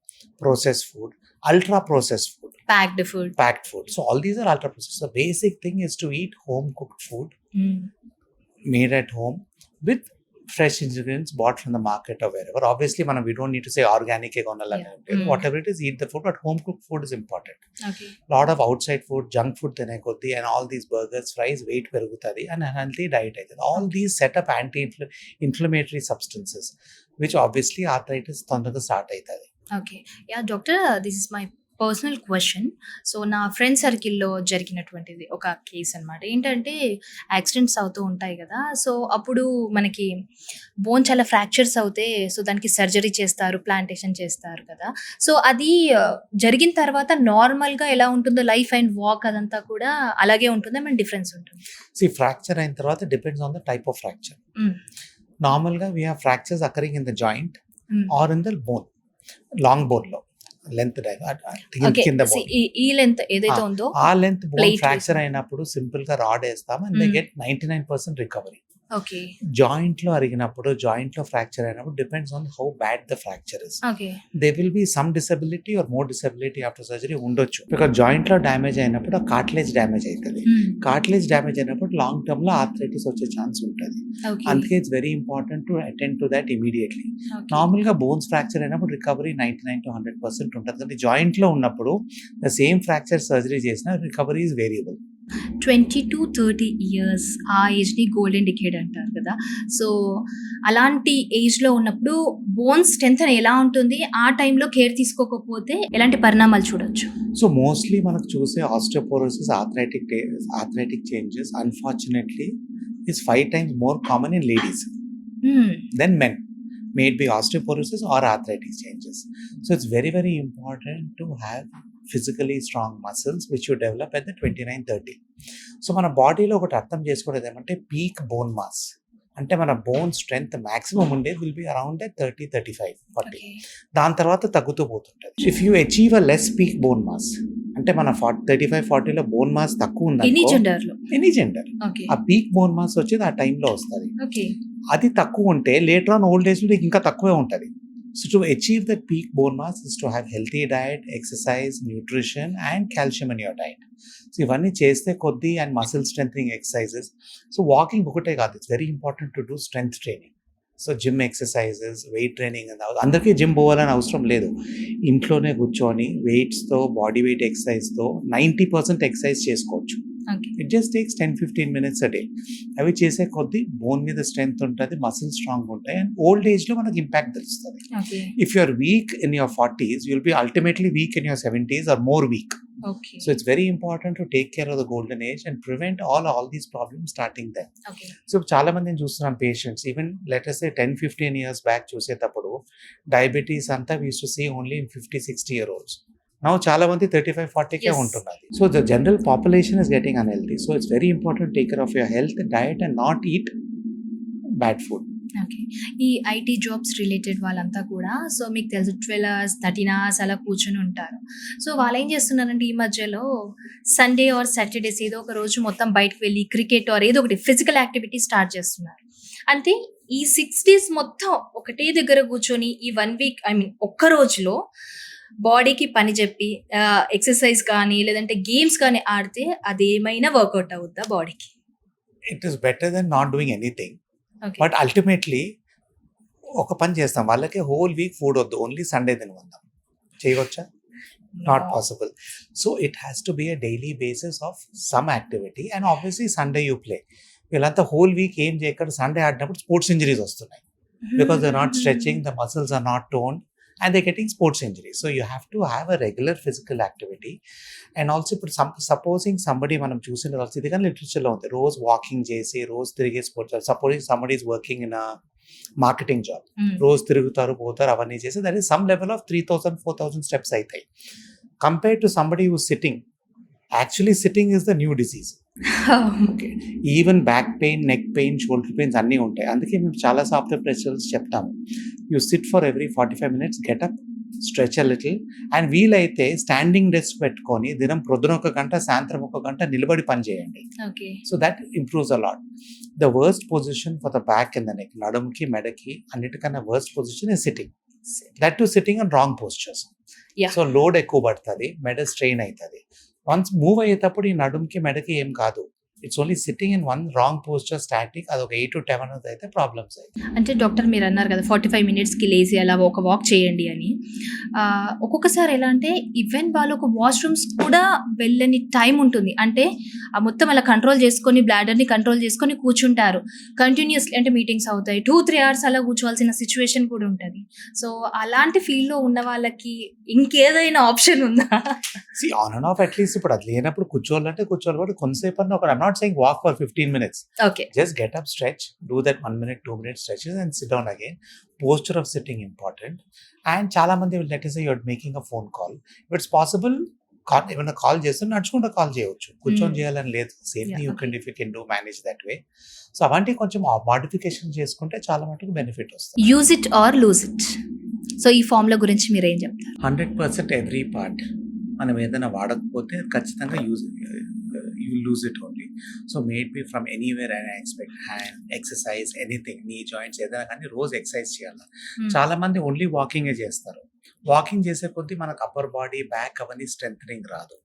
Speaker 2: processed food, ultra processed food, packed food. So all these are ultra processed. The basic thing is to eat home cooked food, made at home with fresh ingredients bought from the market or wherever. Obviously we don't need to say organic whatever it is, eat the food, but home cooked food is important.
Speaker 1: Okay.
Speaker 2: Lot of outside food, junk food tene koddi, and all these burgers, fries, weight perugutadi and unhealthy diet aitadi. All these set up anti-inflammatory substances which obviously arthritis tondaraga start aitadi.
Speaker 1: Okay. Yeah doctor, this is my personal question. So నా friend సర్కిల్లో జరిగినటువంటిది ఒక case అనమాట. ఏంటంటే accidents అవుతూ ఉంటాయి కదా, so అప్పుడు మనకి బోన్ చాలా ఫ్రాక్చర్స్ అవుతే సో దానికి సర్జరీ చేస్తారు, ప్లాంటేషన్ చేస్తారు కదా. సో అది జరిగిన తర్వాత నార్మల్గా ఎలా ఉంటుందో లైఫ్ అండ్ వాక్ అదంతా కూడా అలాగే ఉంటుందా, మన డిఫరెన్స్ ఉంటుంది?
Speaker 2: ఫ్రాక్చర్ అయిన తర్వాత depends on the type of fracture. నార్మల్గా we have fractures occurring in the joint or in the bone, long bone లో లెంత్ కింద
Speaker 1: ఈ లెంత్ ఏదైతే ఉందో
Speaker 2: ఆ లెంత్ బోన్ ఫ్రాక్చర్ అయినప్పుడు సింపుల్ గా రాడ్ వేస్తాం and they get 99% recovery.
Speaker 1: Okay.
Speaker 2: జాయింట్లో అరిగినప్పుడు, జాయింట్లో ఫ్రాక్చర్ అయినప్పుడు depends on how bad the fracture is.
Speaker 1: Okay.
Speaker 2: They will be some disability or more disability after surgery ఉండొచ్చు. బికాస్ జాయింట్లో డ్యామేజ్ అయినప్పుడు ఆ కార్టిలేజ్ డ్యామేజ్ అవుతుంది. కార్టిలేజ్ డ్యామేజ్ అయినప్పుడు లాంగ్ టర్మ్లో ఆర్థరైటిస్ వచ్చే ఛాన్స్ ఉంటుంది.
Speaker 1: ఓకే.
Speaker 2: అందుకే it's very important to attend to that immediately.
Speaker 1: Okay.
Speaker 2: నార్మల్గా బోన్స్ ఫ్రాక్చర్ అయినప్పుడు రికవరీ 99 to 100% ఉంటుంది. కానీ జాయింట్లో ఉన్నప్పుడు ద సేమ్ ఫ్రాక్చర్ సర్జరీ చేసిన రికవరీ ఈజ్ వేరియబుల్.
Speaker 1: 20-30 ఇయర్స్ ఆ ఏజ్‌ని గోల్డెన్ డికేడ్ అంటారు కదా! సో, అలాంటి ఏజ్‌లో ఉన్నప్పుడు బోన్ స్ట్రెంత్ ఎలా ఉంటుంది? ఆ టైంలో కేర్ తీసుకోకపోతే ఎలాంటి పరిణామాలు చూడొచ్చు?
Speaker 2: సో మోస్ట్లీ మనకు చూసే osteoporosis, arthritic changes unfortunately is 5 times more common in ladies than men, may it be osteoporosis or arthritic changes. So it's very, very important to have physically strong muscles which you develop at the 29-30. So మన బాడీలో ఒకటి అర్థం చేసుకోవడం ఏమంటే peak bone mass అంటే మన bone strength maximum ఉండేది will be around 30, 35, 40. దాని తర్వాత తగ్గుతూ పోతుంటుంది. If you achieve a less peak bone mass అంటే మన 35-40లో బోన్ మాస్ తక్కువ ఉంది
Speaker 1: ఎనీ జెండర్
Speaker 2: ఆ పీక్ బోన్ మాస్ వచ్చేది ఆ టైంలో వస్తుంది.
Speaker 1: ఓకే.
Speaker 2: అది తక్కువ ఉంటే లేటర్ ఆన్ ఓల్డ్ ఏజ్లో ఇంకా తక్కువే ఉంటుంది. So to achieve that peak bone mass is to have healthy diet, exercise, nutrition and calcium in your diet. So ఇవన్నీ చేస్తే కొద్దీ and muscle strengthening exercises. So walking ఒకటే కాదు, it's very important to do strength training. So gym exercises, weight training అందరికీ gym పోవాలని అవసరం లేదు. ఇంట్లోనే కూర్చొని వెయిట్స్తో, బాడీ వెయిట్ ఎక్సర్సైజ్తో 90% ఎక్సర్సైజ్ చేసుకోవచ్చు. It just takes 10-15 minutes a day. అవి చేసే కొద్దీ బోన్ మీద స్ట్రెంగ్త్ ఉంటుంది, మసిల్ స్ట్రాంగ్ ఉంటాయి అండ్ ఓల్డ్ ఏజ్లో మనకి ఇంపాక్ట్ తెలుస్తుంది. If you are weak in your 40s, you will be ultimately weak in your 70s or more weak. So it's very important to take care of the golden age and prevent all these problems starting then. So చాలా మందిని చూస్తున్నాం patients, even let us say 10-15 years back చూసేటప్పుడు diabetes అంతా we used to see only in 50-60 year olds. Now చాలా మంది 35-40కే ఉంటున్నారు. So the general population is getting unhealthy. So it's very important take care of your health, diet and not eat bad food.
Speaker 1: Okay. ఈ IT jobs related వాళ్ళంతా కూడా so మీకు తెలుసు 12 hours 13 hours అలా కూర్చొని ఉంటారు. సో వాళ్ళు ఏం చేస్తున్నారంటే ఈ మధ్యలో సండే ఆర్ సాటర్డేస్ ఏదో ఒక రోజు మొత్తం బయటకు వెళ్ళి క్రికెట్ ఆర్ ఏదో ఒకటి ఫిజికల్ యాక్టివిటీ స్టార్ట్ చేస్తున్నారు. అంటే ఈ 6 days మొత్తం ఒకటే దగ్గర కూర్చొని ఈ 1 week ఒక్క రోజులో బాడీకి పని చెప్పి ఎక్సర్సైజ్ కానీ లేదంటే గేమ్స్ కానీ ఆడితే అదేమైనా వర్కౌట్ అవుద్దా బాడీకి?
Speaker 2: It is better then not doing anything. But ultimately ఒక పని చేస్తాం, వాళ్ళకి హోల్ వీక్ ఫుడ్ వద్దు, ఓన్లీ సండే తినవందాం, చేయవచ్చా? Not possible. So it has to be a daily basis of some activity and obviously Sunday you play. వీళ్ళంతా whole week ఏం చేయకుండా సండే ఆడినప్పుడు స్పోర్ట్స్ ఇంజరీస్ వస్తున్నాయి. Because they are not stretching, the muscles are not toned and they're getting sports injuries. So you have to have a regular physical activity. And also ఇప్పుడు supposing somebody మనం చూసిన also ఇది కానీ లిటరేచర్లో ఉంది, రోజు walking చేసి రోజు తిరిగే sports. Supposing somebody is working in a marketing job, రోజు తిరుగుతారు పోతారు అవన్నీ చేసి that is some level of 3,000-4,000 steps అవుతాయి. Compare to somebody who sitting, actually sitting is the new disease. Okay, even back pain, neck pain, shoulder pains అన్నీ ఉంటాయి. అందుకే మేము చాలా సాఫ్ట్వేర్ ప్రెషర్స్ చెప్తాము, you sit for every 45 minutes, get up, stretch a little and వీలైతే standing desk పెట్టుకొని దినం ప్రొద్దున 1 గంట సాయంత్రం 1 గంట నిలబడి పని చేయండి. So that improves a lot. The worst position for the back and the neck, నడుముకి మెడకి అన్నిటికన్నా worst position is sitting. That to sitting and wrong postures. So load ఎక్కువ పడుతుంది, మెడ స్ట్రెయిన్ అవుతుంది. వన్స్ మూవ్ అయ్యేటప్పుడు ఈ నడుముకి మెడకి ఏం కాదు, it's only sitting in one wrong posture static, అది ఒక 8 to 10 hours అయితే ప్రాబ్లమ్స్ అవుతాయి.
Speaker 1: అంటే డాక్టర్ మీరు అన్నారు కదా 45 minutesకి లేచి అలా ఒక వాక్ చేయండి అని. ఒక్కొక్కసారి ఎలా అంటే ఈవెన్ వాళ్ళు ఒక వాష్రూమ్స్ కూడా వెళ్ళని టైం ఉంటుంది. అంటే మొత్తం అలా కంట్రోల్ చేసుకొని బ్లాడర్ని కంట్రోల్ చేసుకొని కూర్చుంటారు కంటిన్యూస్లీ. అంటే మీటింగ్స్ అవుతాయి, 2-3 hours అలా కూర్చోవాల్సిన సిచ్యువేషన్ కూడా ఉంటుంది. సో అలాంటి ఫీల్డ్లో ఉన్న వాళ్ళకి ఇంకేదైనా ఆప్షన్ ఉందా?
Speaker 2: ఆన్ అండ్ ఆఫ్ అట్లీస్ట్ ఇప్పుడు అది లేనప్పుడు కూర్చోవాలంటే కూర్చోవాలి, కొంతసేపు అన్న ఒక I'm not saying walk for 15 minutes.
Speaker 1: Okay.
Speaker 2: Just get up, stretch, do that 1 minute, 2 minute stretches and sit down again. Posture of sitting important. And చాలా మంది will let us say you're making a phone call. If it's possible, ఏమైనా call చేస్తే నడుచుకుంటూ call చేయవచ్చు, కూర్చొని చేయాలని లేదు. Safety you can if you can do manage that way. So అవంటి కొంచెం మాడిఫికేషన్ చేసుకుంటే చాలా మటుకు బెనిఫిట్ వస్తుంది.
Speaker 1: Use it or lose it. So ఈ ఫార్ములా గురించి మీరు ఏం చెప్తారు?
Speaker 2: 100% ఎవ్రీ పార్ట్ మనం ఏదైనా వాడకపోతే ఖచ్చితంగా you lose it only. So made be from anywhere and expect hand exercise anything నీ జాయింట్స్ ఏదైనా కానీ రోజు ఎక్సర్సైజ్ చేయాలి. చాలా మంది ఓన్లీ వాకింగే చేస్తారు. వాకింగ్ చేసే కొద్దీ మనకు అప్పర్ బాడీ బ్యాక్ అవన్నీ స్ట్రెంథనింగ్ రాదు.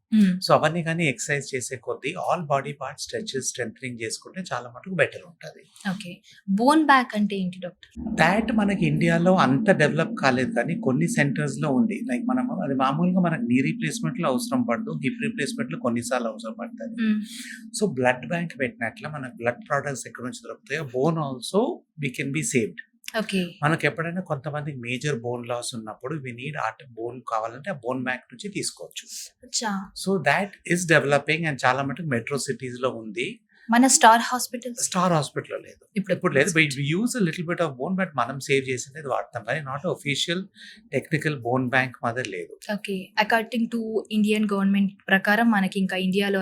Speaker 2: సో అవన్నీ కానీ ఎక్సర్సైజ్ చేసే కొద్దీ all body part stretches strengthening చేసుకుంటే చాలా మటుకు బెటర్ ఉంటుంది.
Speaker 1: ఓకే. బోన్ బ్యాక్ అంటే ఏంటి డాక్టర్?
Speaker 2: దాట్ మనకి ఇండియాలో అంత డెవలప్ కాలేదు కానీ కొన్ని సెంటర్స్ లో ఉంది. లైక్ మనం అది మామూలుగా మనకు నీ రీప్లేస్మెంట్ లో అవసరం పడదు, హిప్ రీప్లేస్మెంట్ లో కొన్నిసార్లు అవసరం పడుతుంది. సో బ్లడ్ బ్యాంక్ పెట్టినట్లు మనకు బ్లడ్ ప్రొడక్ట్స్ ఎక్కడ నుంచి దొరుకుతాయో bone also we can be saved.
Speaker 1: Okay.
Speaker 2: మనకు ఎప్పుడైనా కొంతమందికి మేజర్ బోన్ లాస్ ఉన్నప్పుడు వి నీడ్ బోన్ కావాలంటే ఆ బోన్ బ్యాంక్ నుంచి తీసుకోవచ్చు.
Speaker 1: అచ్చా.
Speaker 2: So that is developing and చాలా మటుకు మెట్రో సిటీస్ లో ఉంది.
Speaker 1: మన స్టార్ హాస్పిటల్స్
Speaker 2: స్టార్ హాస్పిటల్ లేదు ఇప్పుడు లేదు. But use little bit of bone but మనం సేవ్ చేసేది వాడతాం కానీ not official technical bone bank మాదిరి లేదు.
Speaker 1: Okay. According to Indian government ప్రకారం మనకి ఇంకా
Speaker 2: ఇండియాలో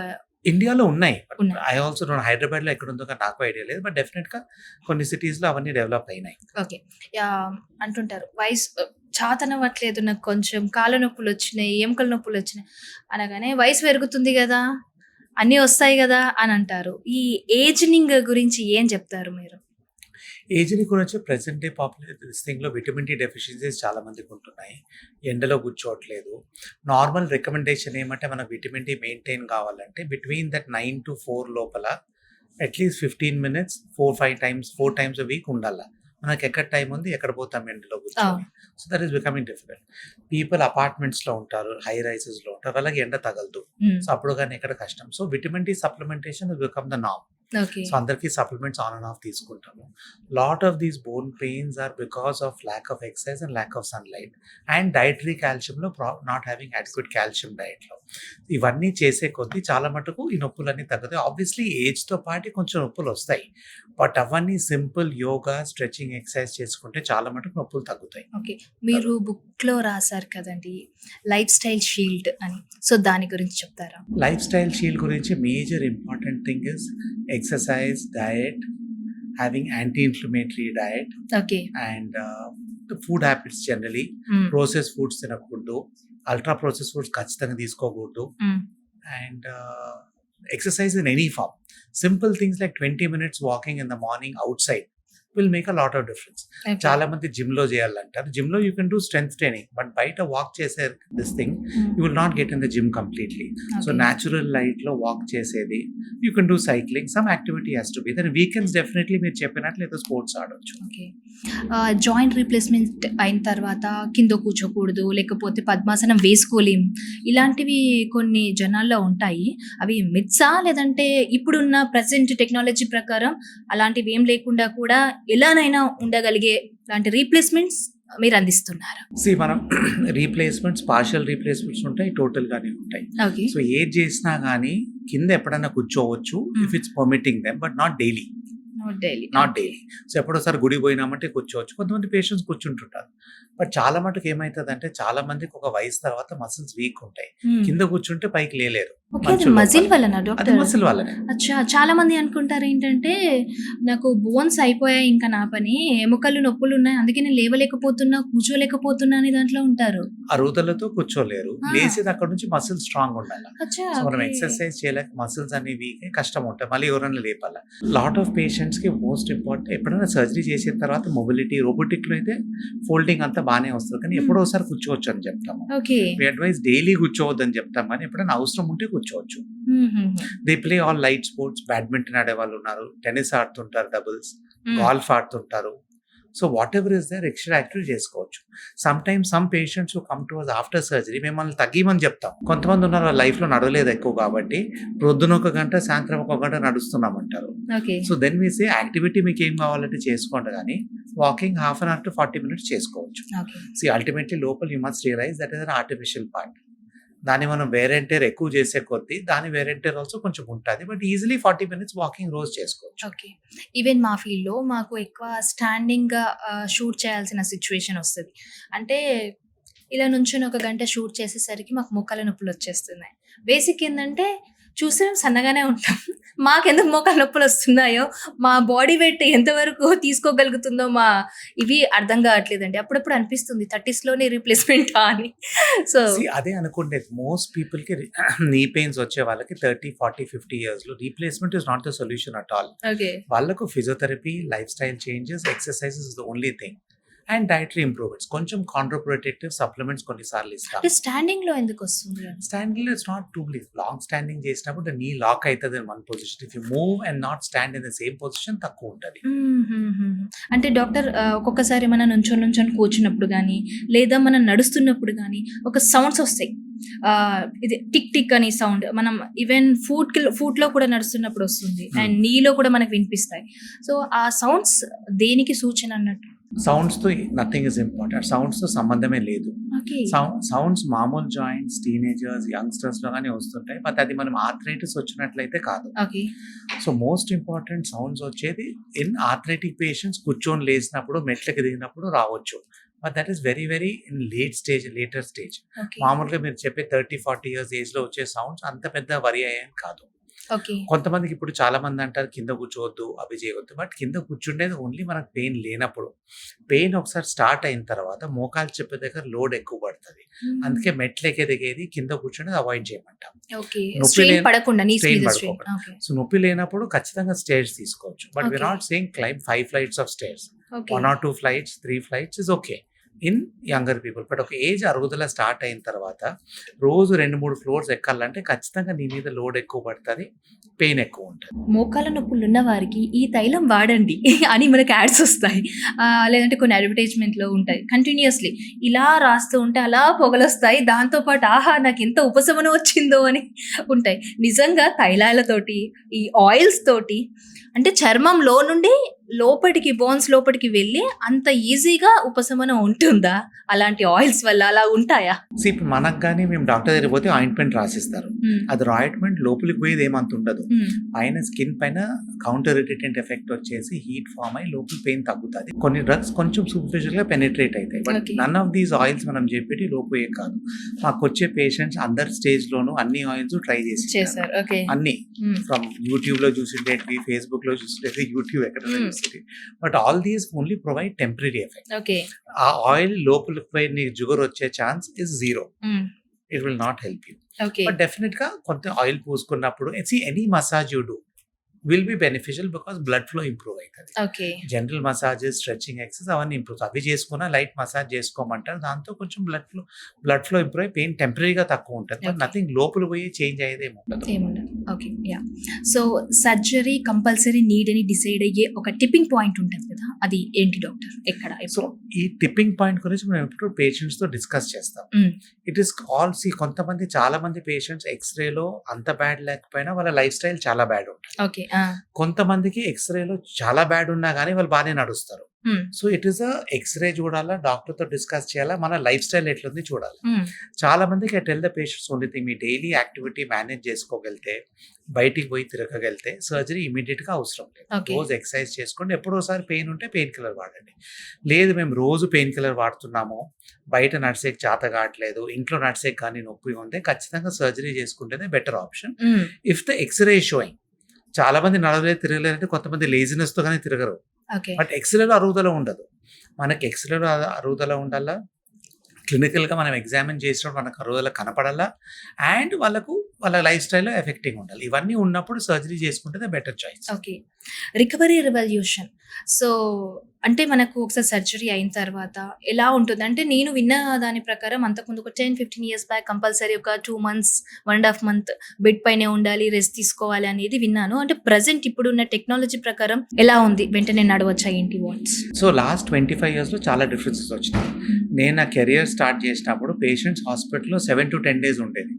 Speaker 2: ఉన్నాయి.
Speaker 1: ఉన్నాయి.
Speaker 2: ఐ ఆల్సో హైదరాబాద్ లో ఎక్కడ ఉందో కానీ నాకు ఐడియా లేదు. బట్ డెఫినెట్ గా కొన్ని సిటీస్ లో అవన్నీ డెవలప్ అయినాయి.
Speaker 1: ఓకే. అంటుంటారు వయసు చాతనవ్వట్లేదు, నాకు కొంచెం కాళ్ళ నొప్పులు వచ్చినాయి, ఎముకల నొప్పులు వచ్చినాయి అనగానే వయసు పెరుగుతుంది కదా, అన్నీ వస్తాయి కదా అని అంటారు. ఈ ఏజింగ్ గురించి ఏం చెప్తారు మీరు?
Speaker 2: ఏజ్ని గురించి ప్రెసెంట్ డే థింగ్లో విటమిన్ డి డెఫిషియన్సీస్ చాలా మందికి ఉంటున్నాయి. ఎండలో కూర్చోవట్లేదు. నార్మల్ రికమెండేషన్ ఏమంటే మనకు విటమిన్ డి మెయింటైన్ కావాలంటే బిట్వీన్ దట్ 9 to 4 లోపల at least 15 minutes 4 times a week ఉండాలి. మనకి ఎక్కడ టైం ఉంది, ఎక్కడ పోతాం ఎండలో కూర్చొని. So that is becoming difficult. People అపార్ట్మెంట్స్లో ఉంటారు, హై రైసెస్లో ఉంటారు, వాళ్ళకి ఎండ తగలదు. సో అప్పుడు కానీ ఎక్కడ కష్టం. So vitamin D supplementation become the నామ్.
Speaker 1: ఓకే.
Speaker 2: సో అందరికీ సప్లిమెంట్స్ ఆన్ అండ్ ఆఫ్ తీసుకుంటాము. Lot of these bone pains are because of lack of exercise and lack of sunlight and dietary కాల్షియంలో నాట్ హ్యావింగ్ అడిక్వేట్ కాల్షియం డైట్లో. ఇవన్నీ చేసే కొద్దీ చాలా మటుకు ఈ నొప్పులన్నీ తగ్గుతాయి. ఆబ్వియస్లీ ఏజ్తో పాటు కొంచెం నొప్పులు వస్తాయి, బట్ అవన్నీ సింపుల్ యోగా స్ట్రెచింగ్ ఎక్సర్సైజ్ చేసుకుంటే చాలా మటుకు నొప్పులు తగ్గుతాయి.
Speaker 1: ఓకే. మీరు బుక్లో రాశారు కదండి లైఫ్ స్టైల్ షీల్డ్ అని, సో దాని గురించి చెప్తారా?
Speaker 2: లైఫ్ స్టైల్ షీల్డ్ గురించి major important thing is exercise, diet, having anti-inflammatory diet,
Speaker 1: okay.
Speaker 2: and the food habits generally. Processed foods తినకూడదు, అల్ట్రా ప్రాసెస్ ఫుడ్స్ ఖచ్చితంగా తీసుకోకూడదు, and exercise in any form. Simple things like 20 minutes walking in the morning outside will make a lot of difference. చాలా మంది gym లో చేయాలంటారు. Gym లో you can do strength training, but బయట walk చేసే this thing you will not get in the gym completely. So natural light లో walk చేసేది, you can do cycling, some activity has to be. Then weekends definitely మీరు చెప్పినట్లు ఏదో sports ఆడొచ్చు.
Speaker 1: Okay. Joint replacement అయిన తర్వాత కింద కూర్చోకూడదు, లేకపోతే పద్మాసనం వేసుకోలేం, ఇలాంటివి కొన్ని జనాల్లో ఉంటాయి. అవి మిత్సా లేదంటే ఇప్పుడున్న ప్రెసెంట్ టెక్నాలజీ ప్రకారం అలాంటివి ఏం లేకుండా కూడా ఎలానైనా ఉండగలిగే లాంటి రీప్లేస్మెంట్స్ మీరు అందిస్తున్నారు?
Speaker 2: మనం రీప్లేస్మెంట్స్ పార్షియల్ రీప్లేస్మెంట్స్ ఉంటాయి, టోటల్ గానే ఉంటాయి.
Speaker 1: ఓకే.
Speaker 2: సో ఏది చేసినా కానీ కింద ఎప్పుడైనా కూర్చోవచ్చు if it's permitting them, but not daily. Not daily. So ఎప్పుడోసారి గుడి పోయినామంటే కూర్చోవచ్చు. కొంతమంది పేషెంట్స్ కూర్చుంటుంటారు, బట్ చాలా మటుకు ఏమవుతుంది అంటే చాలా మందికి ఒక వయసు తర్వాత మసిల్స్ వీక్ ఉంటాయి, కింద కూర్చుంటే పైకి లేలేరు.
Speaker 1: మజిల్ వలన డాక్టర్?
Speaker 2: మసిల్ వల్లనే.
Speaker 1: అచ్చా. చాలా మంది అనుకుంటారు ఏంటంటే నాకు బోన్స్ అయిపోయాయి, ఇంకా నా పని ఎముకలు నొప్పులు ఉన్నాయి, అందుకే నేను లేవలేకపోతున్నా కూర్చోలేకపోతున్నా అని దాంట్లో ఉంటారు.
Speaker 2: అరుగుదలతో కూర్చోలేరు, లేచేది అక్కడ నుంచి మసిల్ స్ట్రాంగ్ ఉండాలి.
Speaker 1: అచ్చా.
Speaker 2: సో మనం
Speaker 1: ఓకే.
Speaker 2: ఎక్సర్సైజ్ చేయలేక మసిల్స్ అనేవి వీక్ కష్టం ఉంటాయి, మళ్ళీ ఎవరైనా లేపాలి. లాట్ ఆఫ్ పేషెంట్స్ కి మోస్ట్ ఇంపార్టెంట్ ఎప్పుడైనా సర్జరీ చేసిన తర్వాత మొబిలిటీ, రోబోటిక్ లో అయితే ఫోల్డింగ్ అంతా బాగానే వస్తుంది, కానీ ఎప్పుడో ఒకసారి కూర్చోవచ్చు అని చెప్తాము.
Speaker 1: ఓకే.
Speaker 2: వి అడ్వైజ్ డైలీ కూర్చోవద్దు అని చెప్తాం, కానీ ఎప్పుడైనా అవసరం ఉంటే కూర్చోవచ్చు. They play all light sports, badminton ఆడే వాళ్ళు ఉన్నారు, టెన్నిస్ ఆడుతుంటారు, డబుల్స్, గాల్ఫ్ ఆడుతుంటారు. So whatever is there extra activity చేసుకోవచ్చు. Sometimes some patients who come to us after surgery మిమ్మల్ని తగ్గిమని చెప్తాం. కొంతమంది ఉన్నారు వాళ్ళ లైఫ్ లో నడవలేదు ఎక్కువ కాబట్టి ప్రొద్దున 1 గంట సాయంత్రం 1 గంట నడుస్తున్నామంటారు.
Speaker 1: Okay.
Speaker 2: So then we say activity మీకు ఏం కావాలంటే చేసుకోండి, కానీ walking half an hour to 40 minutes చేసుకోవచ్చు.
Speaker 1: ఓకే.
Speaker 2: సి అల్టిమేట్లీ లోపల you must realize that is an artificial part. దాన్ని మనం వేర్ అండ్ టేర్ ఎక్కువ చేసే కొద్దీ దాని వేర్ అండ్ టేర్ ఆల్సో కొంచెం ఉంటుంది, బట్ ఈజీలీ 40 minutes వాకింగ్ రోజు చేసుకోవచ్చు.
Speaker 1: ఓకే. ఈవెన్ మా ఫీల్డ్‌లో మాకు ఎక్కువ స్టాండింగ్‌గా షూట్ చేయాల్సిన సిట్యుయేషన్ వస్తది. అంటే ఇలా నుంచొని 1 గంట షూట్ చేసేసరికి మాకు మోకాళ్ళ నొప్పులు వచ్చేస్తున్నాయి. బేసిక్ ఏందంటే చూస్తే మేము సన్నగానే ఉంటాం. మాకెందుకు మోకాలు నొప్పులొస్తున్నాయో, మా బాడీ వెయిట్ ఎంతవరకు తీసుకోగలుగుతుందో ఇవి అర్థం కావట్లేదండి. అప్పుడప్పుడు అనిపిస్తుంది 30స్‌లోనే రీప్లేస్‌మెంటా అని. సో
Speaker 2: అదే అనుకుండేది మోస్ట్ పీపుల్‌కి నీ పెయిన్స్ వచ్చే వాళ్ళకి 30, 40, 50 ఇయర్స్‌లో replacement is not the solution at all.
Speaker 1: Okay.
Speaker 2: వాళ్ళకు physiotherapy, lifestyle changes, exercises is the only thing. And dietary improvements. కొంచెం కాంట్రా ప్రొటెక్టివ్ సప్లిమెంట్స్ కొన్నిసార్లు ఇస్తాం.
Speaker 1: అంటే స్టాండింగ్‌లో ఎందుకొస్తుంది అని?
Speaker 2: స్టాండింగ్‌లో it's not to bleed. Long standing చేసినప్పుడు నీ లాక్ అయితది in one position. If you move and not stand in the same position తక్కువ ఉంటది.
Speaker 1: అంటే డాక్టర్ ఒక్కొక్కసారి మనం నుంచొని కూర్చున్నప్పుడు గానీ, లేదా మనం నడుస్తున్నప్పుడు గానీ, ఒక సౌండ్స్ ఒస్తాయి. ఇది టిక్ టిక్ అని సౌండ్. మనం ఈవెన్ ఫుట్‌లో కూడా నడుస్తున్నప్పుడు ఒస్తుంది. అండ్ నీలో కూడా మనకు వినిపిస్తాయి. సో, ఆ సౌండ్స్ దేనికి సూచన అన్నట్టు?
Speaker 2: సౌండ్స్‌తో నథింగ్ ఇస్ ఇంపార్టెంట్. సౌండ్స్‌తో సంబంధమే లేదు.
Speaker 1: ఓకే.
Speaker 2: సౌండ్స్ మామూలు జాయింట్స్, టీనేజర్స్, యంగ్‌స్టర్స్‌లో గాని వస్తుంటాయి. బట్ అది మనం ఆర్థరైటిస్ వచ్చినట్లయితే కాదు.
Speaker 1: Okay.
Speaker 2: So, most important sounds వచ్చేది ఇన్ ఆర్థరైటిక్ పేషెంట్స్ కూర్చొని లేసినప్పుడు, మెట్లకి దిగినప్పుడు రావచ్చు. But that is very very in later stage.
Speaker 1: Okay.
Speaker 2: మామూలుగా మీరు చెప్పే 30, 40 ఇయర్స్ ఏజ్‌లో వచ్చే సౌండ్స్ అంత పెద్ద వరి అయ్యేవి కాదు.
Speaker 1: ఓకే.
Speaker 2: కొంతమందికి ఇప్పుడు చాలా మంది అంటారు కింద కూర్చోవద్దు, అవి చేయవద్దు. బట్ కింద కూర్చుండేది ఓన్లీ మనకు పెయిన్ లేనప్పుడు. పెయిన్ ఒకసారి స్టార్ట్ అయిన తర్వాత మోకాలు చెప్పే దగ్గర లోడ్ ఎక్కువ పడతది. అందుకే మెట్లెక్కి దిగేది, కింద కూర్చునేది అవాయిడ్ చేయమంటాం.
Speaker 1: ఓకే.
Speaker 2: నొప్పి
Speaker 1: స్ట్రెయిన్ పడకుండా నీస్
Speaker 2: స్ట్రెయిన్
Speaker 1: మీద
Speaker 2: పడుకోకుండా.
Speaker 1: ఓకే.
Speaker 2: సో, నొప్పి లేనప్పుడు ఖచ్చితంగా స్టేర్స్ తీసుకోవచ్చు. But we
Speaker 1: Okay.
Speaker 2: Not saying climb 5 flights of stairs.
Speaker 1: Okay.
Speaker 2: 1 or 2 flights, 3 flights is okay in younger people. But ఒక ఏజ్ అరుగుదల స్టార్ట్ అయిన తర్వాత రోజు 2, 3 ఫ్లోర్స్ ఎక్కాలంటే ఖచ్చితంగా నీ మీద లోడ్ ఎక్కువ పడతది. పెయిన్ ఎక్కువ ఉంటది.
Speaker 1: మోకాళ్ళ నొప్పులున్న వారికి ఈ తైలం వాడండి అని మనకి యాడ్స్ వస్తాయి. లేదంటే కొన్ని అడ్వర్టైజ్మెంట్‌లో ఉంటాయి. కంటిన్యూయస్‌లీ ఇలా రాస్తూ ఉంటే అలా పొగలొస్తాయి. దాంతో పాటు ఆహా! నాకెంత ఉపశమనం వచ్చిందో అని ఉంటాయి. నిజంగా తైలాలతోటి, ఈ ఆయిల్స్ తోటి అంటే చర్మంలో నుండి లోపటికి బోన్స్ లోపటికి వెళ్ళి అంత ఈజీగా ఉపశమనం ఉంటుందా? అలాంటి ఆయిల్స్ వల్ల అలా ఉంటాయా?
Speaker 2: ఇప్పుడు మనకు గాని మేము డాక్టర్ దగ్గరికి పోతే ఆయింట్మెంట్ రాసిస్తారు. అది ఆయింట్మెంట్ లోపలికి పోయేది ఏమంత ఉండదు. పైన స్కిన్ పైన కౌంటర్ ఇరిటెంట్ ఎఫెక్ట్ వచ్చేసి హీట్ ఫామ్ అయ్యి లోపల పెయిన్ తగ్గుతుంది. కొన్ని డ్రగ్స్ కొంచెం సూపర్ఫిషియల్ గా పెనిట్రేట్ అవుతాయి. But
Speaker 1: Okay.
Speaker 2: None of these oils మనం చెప్పేటి లోపోయే కాదు. మాకు వచ్చే పేషెంట్స్ అందరి స్టేజ్ లోను అన్ని ఆయిల్స్ ట్రై
Speaker 1: చేశారు. ఓకే.
Speaker 2: అన్ని ఫ్రమ్ యూట్యూబ్ లో చూసిండేటివి, ఫేస్బుక్ లో చూసిండేటివి, యూట్యూబ్ ఎక్కడ చూసింది. But all these only provide temporary effect.
Speaker 1: Okay.
Speaker 2: ఆ ఆయిల్ లోపలికి పోయి నీకు జుగర్ వచ్చే chance is 0. It will not help you.
Speaker 1: Okay.
Speaker 2: But definite గా కొంత ఆయిల్ పూసుకున్నప్పుడు any massage you do will be beneficial because blood flow improve అవుతుంది.
Speaker 1: Okay.
Speaker 2: General massages, stretching exercise అవన్నీ ఇంప్రూవ్. అవి చేసుకున్నా లైట్ మసాజ్ చేసుకోమంటారు. దాంతో కొంచెం బ్లడ్ ఫ్లో ఇంప్రూవ్ అయ్యి పెయిన్ టెంపరీగా తక్కువ ఉంటుంది. But
Speaker 1: Okay.
Speaker 2: నథింగ్ లోపల పోయి చేంజ్ అయ్యేది ఏముండదు.
Speaker 1: ఏముండదు. Okay. Yeah. So surgery compulsory need అని డిసైడ్ అయ్యే ఒక టిప్పింగ్ పాయింట్ ఉంటుంది కదా, అది ఏంటి డాక్టర్? ఎక్కడ?
Speaker 2: సో ఈ టిప్పింగ్ పాయింట్ గురించి మనం ఎప్పుడు పేషెంట్స్ తో డిస్కస్ చేస్తాం. ఇట్ ఈస్ చాలా మంది పేషెంట్స్ ఎక్స్రేలో అంత బ్యాడ్ లేకపోయినా వాళ్ళ లైఫ్ స్టైల్ చాలా బ్యాడ్ ఉంటుంది.
Speaker 1: ఓకే.
Speaker 2: కొంతమందికి ఎక్స్రేలో చాలా బ్యాడ్ ఉన్నా కానీ వాళ్ళు బాగానే నడుస్తారు. సో ఇట్ ఈస్ ఎక్స్రే చూడాలా, డాక్టర్ తో డిస్కస్ చేయాలా, మన లైఫ్ స్టైల్ ఎట్లుంది చూడాలి. చాలా మందికి tell the patients only thing, మీ డైలీ యాక్టివిటీ మేనేజ్ చేసుకోగలితే, బయటికి పోయి తిరగగలితే సర్జరీ ఇమీడియట్ గా అవసరం లేదు.
Speaker 1: Okay.
Speaker 2: రోజు ఎక్సర్సైజ్ చేసుకోండి. ఎప్పుడోసారి పెయిన్ ఉంటే పెయిన్ కిల్లర్ వాడండి. లేదు మేము రోజు పెయిన్ కిల్లర్ వాడుతున్నాము, బయట నడిసేకి చేత కావట్లేదు, ఇంట్లో నడిసేకి కానీ నొప్పి ఉంటే ఖచ్చితంగా సర్జరీ చేసుకుంటేనే better option. If the x ray showing, చాలా మంది నడవలేదు తిరగలేదంటే కొంతమంది లేజినెస్ తో కానీ తిరగరు.
Speaker 1: ఓకే.
Speaker 2: బట్ ఎక్స్రేలో అరుగుదల ఉండదు. మనకి ఎక్స్రేలో అరుగుదల ఉండాలా, క్లినికల్గా మనం ఎగ్జామిన్ చేసినప్పుడు మనకు అరుగుదల కనపడాలా, అండ్ వాళ్ళ లైఫ్ స్టైల్లో ఎఫెక్టింగ్ ఉండాలి. ఇవన్నీ ఉన్నప్పుడు సర్జరీ చేసుకుంటే better choice.
Speaker 1: Okay. Recovery revolution. So అంటే మనకు ఒకసారి సర్జరీ అయిన తర్వాత ఎలా ఉంటుంది అంటే, నేను విన్న దాని ప్రకారం అంతకుముందు ఒక 10-15 ఇయర్స్ బ్యాక్ కంపల్సరీ ఒక 2 months, 1.5 month బెడ్ పైనే ఉండాలి, రెస్ట్ తీసుకోవాలి అనేది విన్నాను. అంటే ప్రజెంట్ ఇప్పుడున్న టెక్నాలజీ ప్రకారం ఎలా ఉంది? వెంటనే నడవచ్చా ఏంటి? వాట్స్?
Speaker 2: సో లాస్ట్ 25 yearsలో చాలా డిఫరెన్సెస్ వచ్చినాయి. నేను నా కెరియర్ స్టార్ట్ చేసినప్పుడు పేషెంట్స్ హాస్పిటల్లో 7 to 10 days ఉండేది.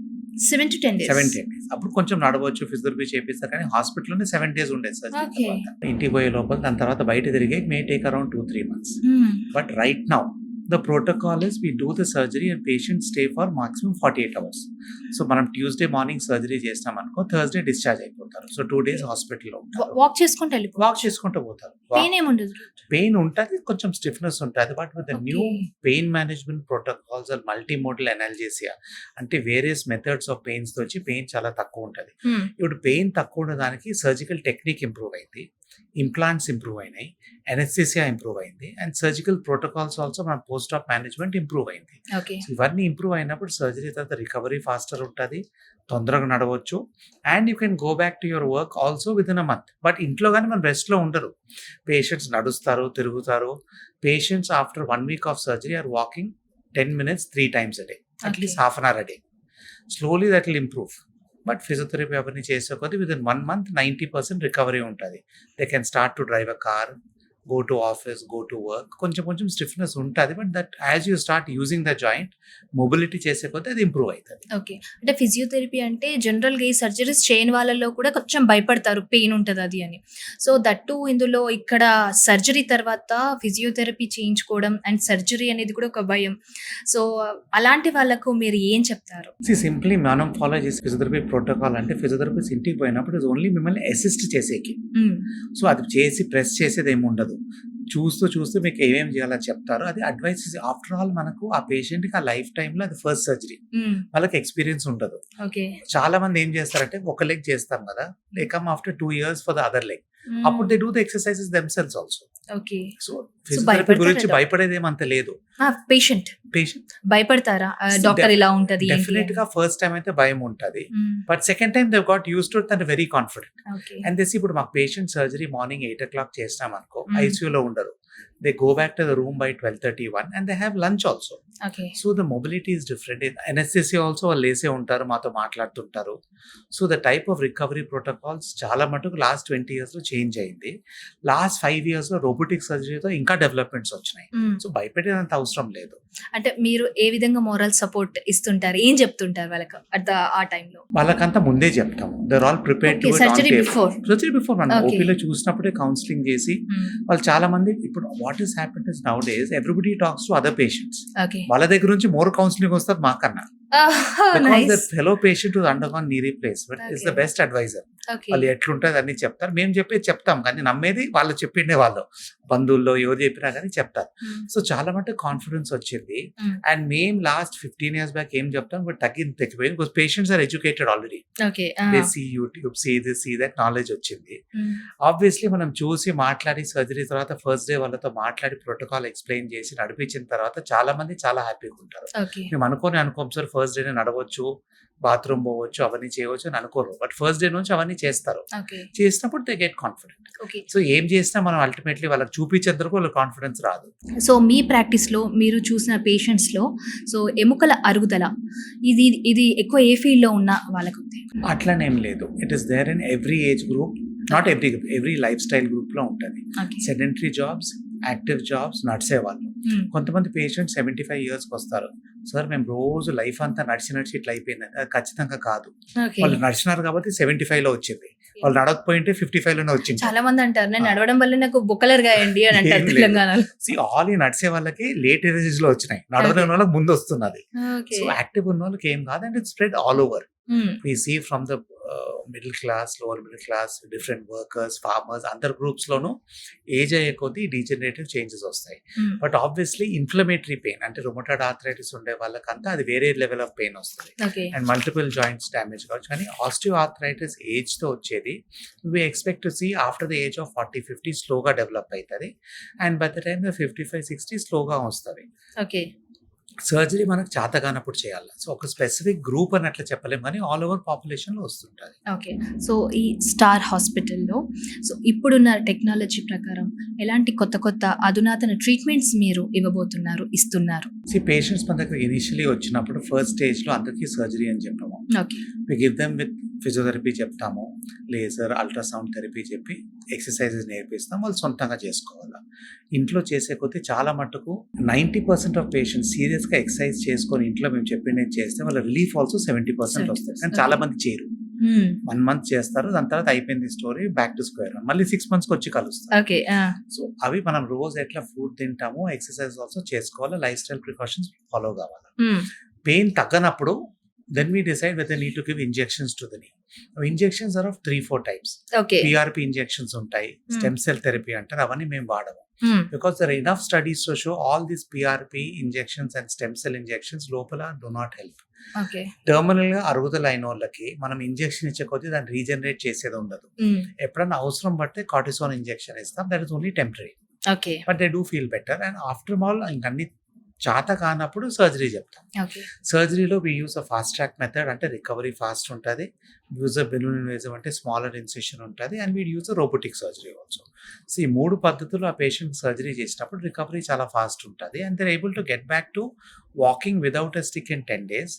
Speaker 1: 7 to 10 days.
Speaker 2: 7 to 10 days. అప్పుడు కొంచెం నడవచ్చు, ఫిజియోథెరపీ చేపిస్తారు, కానీ హాస్పిటల్లోనే 7 days ఉండేది సర్జరీ
Speaker 1: Okay.
Speaker 2: తర్వాత. ఇంటికి పోయే లోపల దాని తర్వాత బయట తిరిగే may take around 2-3 months. But right now, the protocol is we do the surgery and patient stay for maximum 48 hours. So మనం ట్యూస్డే మార్నింగ్ సర్జరీ చేసినాం అనుకో, థర్స్డే డిశ్చార్జ్ అయిపోతారు. సో 2 days హాస్పిటల్లో ఉంటారు.
Speaker 1: వాక్ చేసుకుంటూ వెళ్ళిపో.
Speaker 2: వాక్ చేసుకుంటూ పోతారు.
Speaker 1: పెయిన్ ఏముండదు.
Speaker 2: పెయిన్ ఉంటుంది, కొంచెం స్టిఫ్నెస్ ఉంటుంది. But with the new
Speaker 1: Okay.
Speaker 2: Pain management protocols are multimodal analgesia అంటే వేరియస్ మెథడ్స్ ఆఫ్ పెయిన్స్ తో వచ్చి పెయిన్ చాలా తక్కువ ఉంటుంది. ఇప్పుడు పెయిన్ తక్కువ ఉండడానికి సర్జికల్ టెక్నిక్ ఇంప్రూవ్ అయింది, ఇంప్లాంట్స్ ఇంప్రూవ్ అయినాయి, ఎనెస్థీసియా ఇంప్రూవ్ అయింది, అండ్ సర్జికల్ ప్రోటోకాల్స్ ఆల్సో మన పోస్ట్ ఆప్ మేనేజ్మెంట్ ఇంప్రూవ్ అయింది.
Speaker 1: ఓకే.
Speaker 2: సో ఇవన్నీ ఇంప్రూవ్ అయినప్పుడు సర్జరీ తర్వాత రికవరీ ఫాస్టర్ ఉంటుంది, తొందరగా నడవచ్చు, and you can go back to your work also within a month. But ఇంట్లో కానీ మన రెస్ట్లో ఉండరు. పేషెంట్స్ నడుస్తారు, తిరుగుతారు. Patients after 1 week of surgery are walking 10 minutes 3 times a day, at least half an hour a day. Slowly that will improve. But physiotherapy అవన్నీ చేసే కొద్దీ విత్ ఇన్ 1 month 90% రికవరీ ఉంటుంది. They can start to drive a car, go to office, go to work. కొంచెం stiffness ఉంటుంది, but that as you start using the joint mobility చేసే కొద్దీ అది improve అవుతుంది.
Speaker 1: ఓకే. అంటే ఫిజియోథెరపీ అంటే జనరల్‌గా ఈ సర్జరీస్ చేయని వాళ్ళలో కూడా కొంచెం భయపడతారు. పెయిన్ ఉంటది అది అని. సో దట్ టూ ఇందులో ఇక్కడ సర్జరీ తర్వాత ఫిజియోథెరపీ చేయించుకోవడం అండ్ సర్జరీ అనేది కూడా ఒక భయం. సో అలాంటి వాళ్ళకు మీరు ఏం చెప్తారు?
Speaker 2: సింప్లీ మనం ఫాలో చేసే ఫిజియోథెరపీ ప్రోటోకాల్ అంటే ఫిజియోథెరపిస్ట్ ఇంటికి పోయినప్పుడు ఇది ఓన్లీ మిమ్మల్ని అసిస్ట్ చేసేకి. సో అది చేసి ప్రెస్ చేసేది ఏమి ఉండదు. చూస్తూ మీకు ఏమేమి చేయాలో చెప్తారు. అది అడ్వైస్. ఆఫ్టర్ ఆల్ మనకు ఆ పేషెంట్కి ఆ లైఫ్ టైంలో అది ఫస్ట్ సర్జరీ, వాళ్ళకి ఎక్స్పీరియన్స్ ఉండదు.
Speaker 1: ఓకే.
Speaker 2: చాలా మంది ఏం చేస్తారంటే ఒక లెగ్ చేస్తాం కదా, they come after 2 years for the other leg. అప్పుడు they do the exercises themselves also.
Speaker 1: Okay.
Speaker 2: So physiotherapy గురించి భయపడేది ఏమంత లేదు.
Speaker 1: పేషెంట్ భయపడతారా? డాక్టర్ ఇలా ఉంటది
Speaker 2: డెఫినెట్ గా ఫస్ట్ టైం అయితే భయం ఉంటది, but second time they got use to it and very confident. And this ఇప్పుడు మాకు పేషెంట్ సర్జరీ మార్నింగ్ 8 o'clock చేసినాం అనుకో, ఐసీయూలో ఉండరు. They go back to the room by 12:31 and they have lunch also.
Speaker 1: Okay.
Speaker 2: So the mobility is different. In anesthesia also వాళ్ళు లేసే ఉంటారు, మాతో మాట్లాడుతుంటారు. So the type of recovery protocols చాలా మటుకు లాస్ట్ 20 years లో చేంజ్ అయింది. లాస్ట్ 5 years లో రోబోటిక్ సర్జరీతో ఇంకా డెవలప్మెంట్స్ వచ్చినాయి. సో భయపెట్టేంత అవసరం లేదు.
Speaker 1: అంటే మీరు ఏ విధంగా మోరల్ సపోర్ట్ ఇస్తుంటారు, ఏం చెప్తుంటారు వాళ్ళకి ఆ టైంలో?
Speaker 2: వాళ్ళకంతా ముందే చెప్తాము. They are all prepared to
Speaker 1: surgery before.
Speaker 2: Surgery before మనం ఓపీలో చూసినప్పుడే కౌన్సిలింగ్ చేసి వాళ్ళు చాలా మంది ఇప్పుడు what is happened is now days everybody talks to other patients. వాళ్ళ దగ్గర నుంచి మోర్ కౌన్సిలింగ్ వస్తారు మాకన్నా. Because the fellow patient who's undergone knee replacement is the best advisor. వాళ్ళు ఎట్లుంటుంది అన్ని చెప్తారు. మేము చెప్పేది చెప్తాం కానీ నమ్మేది వాళ్ళు చెప్పిండే వాళ్ళు, బంధువుల్లో ఎవరు చెప్పినా కానీ చెప్తారు. సో చాలా మటుకు కాన్ఫిడెన్స్ వచ్చింది. అండ్ మేము లాస్ట్ 15 years బ్యాక్ ఏం చెప్తాం బట్ తగ్గిపోయింది. Because patients are educated already. They see YouTube, see that knowledge వచ్చింది. ఆబ్వియస్లీ మనం చూసి మాట్లాడి సర్జరీ తర్వాత ఫస్ట్ డే వాళ్ళతో మాట్లాడి ప్రోటోకాల్ ఎక్స్ప్లెయిన్ చేసి నడిపించిన తర్వాత చాలా మంది చాలా హ్యాపీగా ఉంటారు. మేము అనుకోం సార్ ఫస్ట్ డే నడవచ్చు, బాత్రూమ్ పోవచ్చు, అవన్నీ చేయవచ్చు అని అనుకోరు. బట్ ఫస్ట్ డే నుంచి అవన్నీ చేస్తారు. చేసినప్పుడు దే గెట్ కాన్ఫిడెంట్. సో ఏం చేసినా మనం అల్టిమేట్లీ వాళ్ళకి చూపించేందుకు వాళ్ళకి కాన్ఫిడెన్స్ రాదు.
Speaker 1: సో మీ ప్రాక్టీస్ లో మీరు చూసిన పేషెంట్స్ లో సో ఎముకల అరుగుదల ఇది ఎక్కువ ఏ ఫీల్డ్ లో ఉన్న వాళ్ళకు?
Speaker 2: అట్లనేం లేదు. It is there in every age group, not every lifestyle group లో ఉంటుంది. సెడెంటరీ జాబ్స్, యాక్టివ్ జాబ్స్, నడిచే వాళ్ళు. కొంతమంది పేషెంట్స్ 75 years వస్తారు, సార్ మేము రోజు లైఫ్ అంతా నడిచి ఇట్లా అయిపోయింది. అది ఖచ్చితంగా కాదు. వాళ్ళు నడిచినారు కాబట్టి 75 లో వచ్చింది, వాళ్ళు నడకపోయింటే 55 లోనే వచ్చింది.
Speaker 1: చాలా మంది అంటారు నేను నడవడం వల్ల నాకు బుక్కలరుగా అయ్యండి అని అంటారు తెలంగాణలో.
Speaker 2: ఆల్ ఈ నడిచే వాళ్ళకి లేట్ ఏజెస్ లో వచ్చినాయి, నడవలేని వాళ్ళకి ముందు వస్తున్నది. సో యాక్టివ్ ఉన్న వాళ్ళకి ఏం కాదు, and it spread all over. We see from the middle class, lower middle class, different workers, farmers, అందరు గ్రూప్స్ లోను ఏజ్ అయ్యే కొద్దీ డీజనరేటివ్ చేంజెస్ వస్తాయి. బట్ ఆబ్వియస్లీ ఇన్ఫ్లమేటరీ పెయిన్ అంటే రొమటాయిడ్ ఆర్థరైటిస్ ఉండే వాళ్ళకంతా అది వేరే లెవెల్ ఆఫ్ పెయిన్ వస్తుంది, అండ్ మల్టిపుల్ జాయింట్స్ డ్యామేజ్ కావచ్చు. కానీ ఆస్టియో ఆర్థరైటిస్ ఏజ్ తో వచ్చేది we expect to see after the age of 40-50 స్లోగా డెవలప్ అవుతుంది, అండ్ బై ద టైమ్ 55-60 స్లోగా వస్తుంది.
Speaker 1: ఓకే.
Speaker 2: సర్జరీ మనకు చేతగానప్పుడు చేయాలి. సో ఒక స్పెసిఫిక్ గ్రూప్ అని అట్లా చెప్పలేము కానీ ఆల్ ఓవర్ పాపులేషన్లో వస్తుంటుంది.
Speaker 1: ఓకే. సో ఈ స్టార్ హాస్పిటల్లో సో ఇప్పుడున్న టెక్నాలజీ ప్రకారం ఎలాంటి కొత్త అధునాతన ట్రీట్మెంట్స్ మీరు ఇస్తున్నారు?
Speaker 2: పేషెంట్స్ మన దగ్గర ఇనిషియలీ వచ్చినప్పుడు ఫస్ట్ స్టేజ్లో అందరికీ సర్జరీ అని చెప్పాము. We give them with physiotherapy చెప్తాము, లేజర్, అల్ట్రాసౌండ్ థెరపీ చెప్పి ఎక్సర్సైజెస్ నేర్పిస్తాం, వాళ్ళు సొంతంగా చేసుకోవాలి. ఇంట్లో చేసే కొద్దీ చాలా మట్టుకు 90% ఆఫ్ పేషెంట్స్ సీరియస్గా ఎక్సర్సైజ్ చేసుకొని ఇంట్లో మేము చెప్పింది చేస్తే వాళ్ళ రిలీఫ్ ఆల్సో 70% వస్తుంది. కానీ చాలా మంది చేయరు. 1 month చేస్తారు, దాని తర్వాత అయిపోయింది story, back to square one, మళ్ళీ 6 months వచ్చి కలుస్తారు. సో అవి మనం రోజు ఎట్లా ఫుడ్ తింటామో ఎక్సర్సైజ్ ఆల్సో చేసుకోవాలి, లైఫ్ స్టైల్ ప్రికాషన్స్ ఫాలో కావాలి. పెయిన్ తగ్గనప్పుడు Then we decide whether need to give injections to the knee. Now, injections are of 3-4 types.
Speaker 1: Okay.
Speaker 2: PRP injections ఉంటాయి, స్టెమ్ సెల్ థెరపీ అంటారు, అవన్నీ మేము వాడము. Because there are enough studies to show all these PRP injections and stem cell injections లోపల do not help.
Speaker 1: Okay.
Speaker 2: Terminal గా అరుగుదల అయిన వాళ్ళకి మనం ఇంజెక్షన్ ఇచ్చే కొద్దీ దాన్ని రీజనరేట్ చేసేది ఉండదు. ఎప్పుడన్నా అవసరం పడితే కార్టిసోన్ ఇంజెక్షన్ ఇస్తాం, that is only temporary,
Speaker 1: okay.
Speaker 2: But they do feel better. And after all ఇంకన్నీ చాత కానప్పుడు సర్జరీ చెప్తాం.
Speaker 1: ఓకే.
Speaker 2: సర్జరీలో we use a fast track method, అంటే రికవరీ ఫాస్ట్ ఉంటుంది. యూజ్ అ బెలూన్ ఇన్వేజివ్ అంటే స్మాలర్ ఇన్సిషన్ ఉంటుంది. And we'd use a robotic surgery also. So ఈ 3 పద్ధతులు ఆ పేషెంట్ సర్జరీ చేసినప్పుడు రికవరీ చాలా ఫాస్ట్ ఉంటుంది. And they able to get back to walking without a stick in 10 days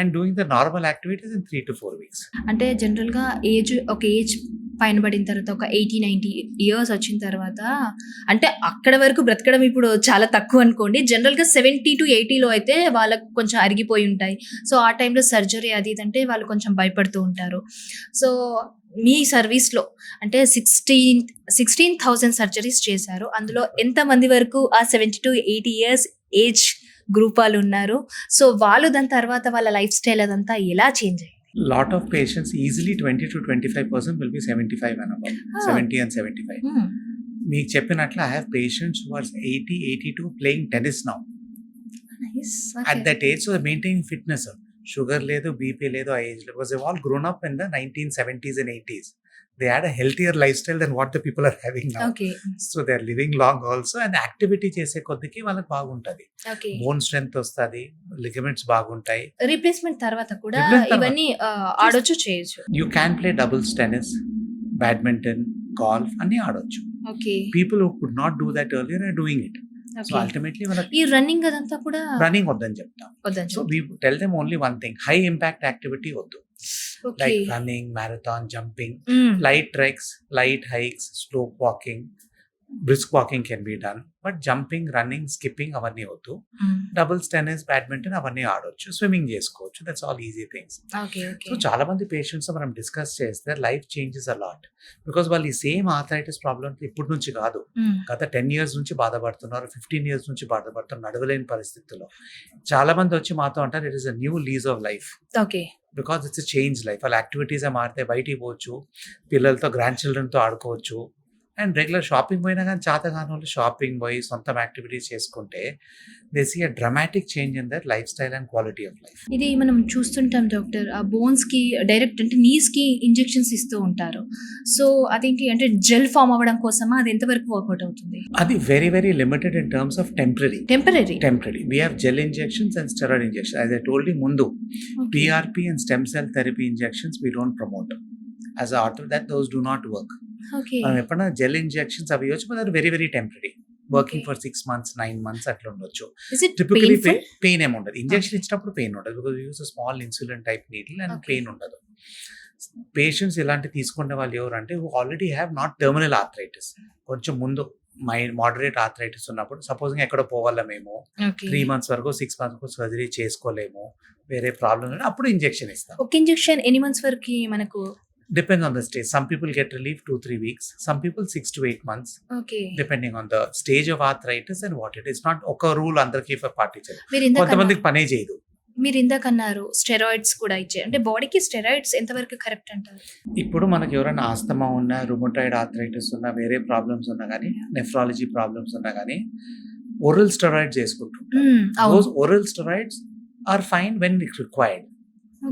Speaker 2: and doing the normal activities in 3 to 4 weeks.
Speaker 1: అంటే జనరల్గా ఒక age పైన పడిన తర్వాత ఒక 80-90 ఇయర్స్ వచ్చిన తర్వాత, అంటే అక్కడ వరకు బ్రతకడం ఇప్పుడు చాలా తక్కువ అనుకోండి. జనరల్గా 70 to 80లో అయితే వాళ్ళకు కొంచెం అరిగిపోయి ఉంటాయి. సో ఆ టైంలో సర్జరీ అది ఇది అంటే వాళ్ళు కొంచెం భయపడుతూ ఉంటారు. సో మీ సర్వీస్లో అంటే 16,000 సర్జరీస్ చేశారు. అందులో ఎంతమంది వరకు ఆ 70 to 80 ఇయర్స్ ఏజ్ గ్రూప్ వాళ్ళు ఉన్నారు? సో వాళ్ళు దాని తర్వాత వాళ్ళ లైఫ్ స్టైల్ అదంతా ఎలా చేంజ్ అయ్యింది?
Speaker 2: Lot of patients, easily 20 to 25% will be 75 and above, 70 and 75. మీకు చెప్పినట్లు I have patients who are 80, 82 playing tennis now.
Speaker 1: Nice.
Speaker 2: At that age, so they're maintaining fitness. Sugar లేదు, BP లేదు, ఆ age because they've all grown up in the 1970s and 80s. They had a healthier lifestyle than what the people are having now.
Speaker 1: Okay.
Speaker 2: So they're living long also, and activity చేసే కొద్దికి వాళ్ళకి బాగుంటది.
Speaker 1: Okay.
Speaker 2: Bone strength వస్తుంది, ligaments బాగుంటాయి.
Speaker 1: Replacement తర్వాత కూడా
Speaker 2: Replacement తర్వాత.
Speaker 1: ఇవన్నీ ఆడొచ్చు, చేయొచ్చు.
Speaker 2: You can play doubles tennis, badminton, golf అన్ని ఆడొచ్చు.
Speaker 1: Okay.
Speaker 2: People who could not do that earlier are doing it. So
Speaker 1: okay.
Speaker 2: ultimately మనకి
Speaker 1: ఈ రన్నింగ్ అదంతా కూడా
Speaker 2: రన్నింగ్ వద్దని చెప్తాం.
Speaker 1: వద్దని.
Speaker 2: So we tell them only one thing, high impact activity వద్దు.
Speaker 1: Okay.
Speaker 2: Like running, marathon, jumping, light treks, light hikes, slope walking, brisk walking can be done, but jumping, running, skipping అవన్నీ వద్దు. Doubles tennis, badminton అవన్నీ ఆడొచ్చు, swimming చేసుకోవచ్చు. That's all easy things.
Speaker 1: Okay. Okay.
Speaker 2: So చాలా మంది patients మనం discuss చేస్తే life changes allot, because వాళ్ళు ఈ సేమ్ ఆర్థరైటిస్ ప్రాబ్లమ్ ఇప్పటి నుంచి కాదు, గత 10 years నుంచి బాధపడుతున్నారు, 15 years నుంచి బాధపడుతున్నారు, నడవలేని పరిస్థితుల్లో. చాలా మంది వచ్చి మాతో అంటారు it is a new lease of life,
Speaker 1: okay.
Speaker 2: Because it's change life. వాళ్ళ యాక్టివిటీస్ మారితే బయటికి పోవచ్చు, పిల్లలతో గ్రాండ్ చిల్డ్రన్తో ఆడుకోవచ్చు, అండ్ రెగ్యులర్ షాపింగ్ పోయినా కానీ చేతగాని వాళ్ళు షాపింగ్ పోయి సొంతం యాక్టివిటీస్ చేసుకుంటే they see a dramatic change in their lifestyle and quality of life.
Speaker 1: ఇది మనం చూస్తుంటాం డాక్టర్, ఆ బోన్స్ కి డైరెక్ట్ అంటే నీస్ కి ఇంజెక్షన్స్ ఇస్తూ ఉంటారు. సో అదేంటి అంటే జెల్ ఫామ్ అవ్వడం కోసమా? అది ఎంతవరకు వర్కౌట్ అవుతుంది?
Speaker 2: అది very very limited in terms of temporary. We have gel injections and steroid injections. As I told you mundu, PRP and stem cell therapy injections we don't promote. As an author, that those do not work.
Speaker 1: Okay.
Speaker 2: మనం ఎప్పుడైనా gel injections అవి ఇవ్వచ్చు, but అది very very temporary, working for 6 months 9 months అట్లా ఉండొచ్చు.
Speaker 1: Is it
Speaker 2: typically
Speaker 1: painful?
Speaker 2: Pain ఏమి ఉండదు. Injection ఇచ్చినప్పుడు పెయిన్ ఉండదు, because use small insulin type needle and
Speaker 1: Okay.
Speaker 2: Pain ఉండదు. పేషెంట్స్ ఇలాంటి తీసుకునే వాళ్ళు ఎవరంటే who already have not terminal arthritis, కొంచెం ముందు మోడరేట్ ఆర్థరైటిస్ ఉన్నప్పుడు, సపోజింగ్ ఎక్కడ పోవాలా మేము
Speaker 1: ఓకే.
Speaker 2: 3 months వరకు 6 months వరకు సర్జరీ చేసుకోలేము, వేరే ప్రాబ్లమ్, అప్పుడు ఇంజెక్షన్ ఇస్తాం.
Speaker 1: ఒక ఇంజెక్షన్ ఎన్ని మంత్స్ వరకు మనకు?
Speaker 2: Depends on the stage. Some people get relief 2-3 weeks. Some people 6 to 8 months.
Speaker 1: Okay.
Speaker 2: Depending on the stage of arthritis and what it is. Not ఒక రూల్ అందరికీ పాటించాలి,
Speaker 1: మీరు ఇందాక
Speaker 2: కొంతమందికి పనే చేయదు.
Speaker 1: అన్నారు స్టెరాయిడ్స్ కూడా ఇచ్చే, అంటే బాడీకి స్టెరాయిడ్స్ ఎంతవరకు కరెక్ట్ అంటారు?
Speaker 2: ఇప్పుడు మనకి ఎవరైనా ఆస్తమా ఉన్నా, రుమటాయిడ్ ఆర్థరైటిస్ ఉన్నా, వేరే ప్రాబ్లమ్స్ ఉన్నా కానీ, నెఫ్రాలజీ ప్రాబ్లమ్స్ ఉన్నా కానీ ఓరల్ స్టెరాయిడ్స్ చేసుకుంటుంటారు. Those oral steroids are fine when required.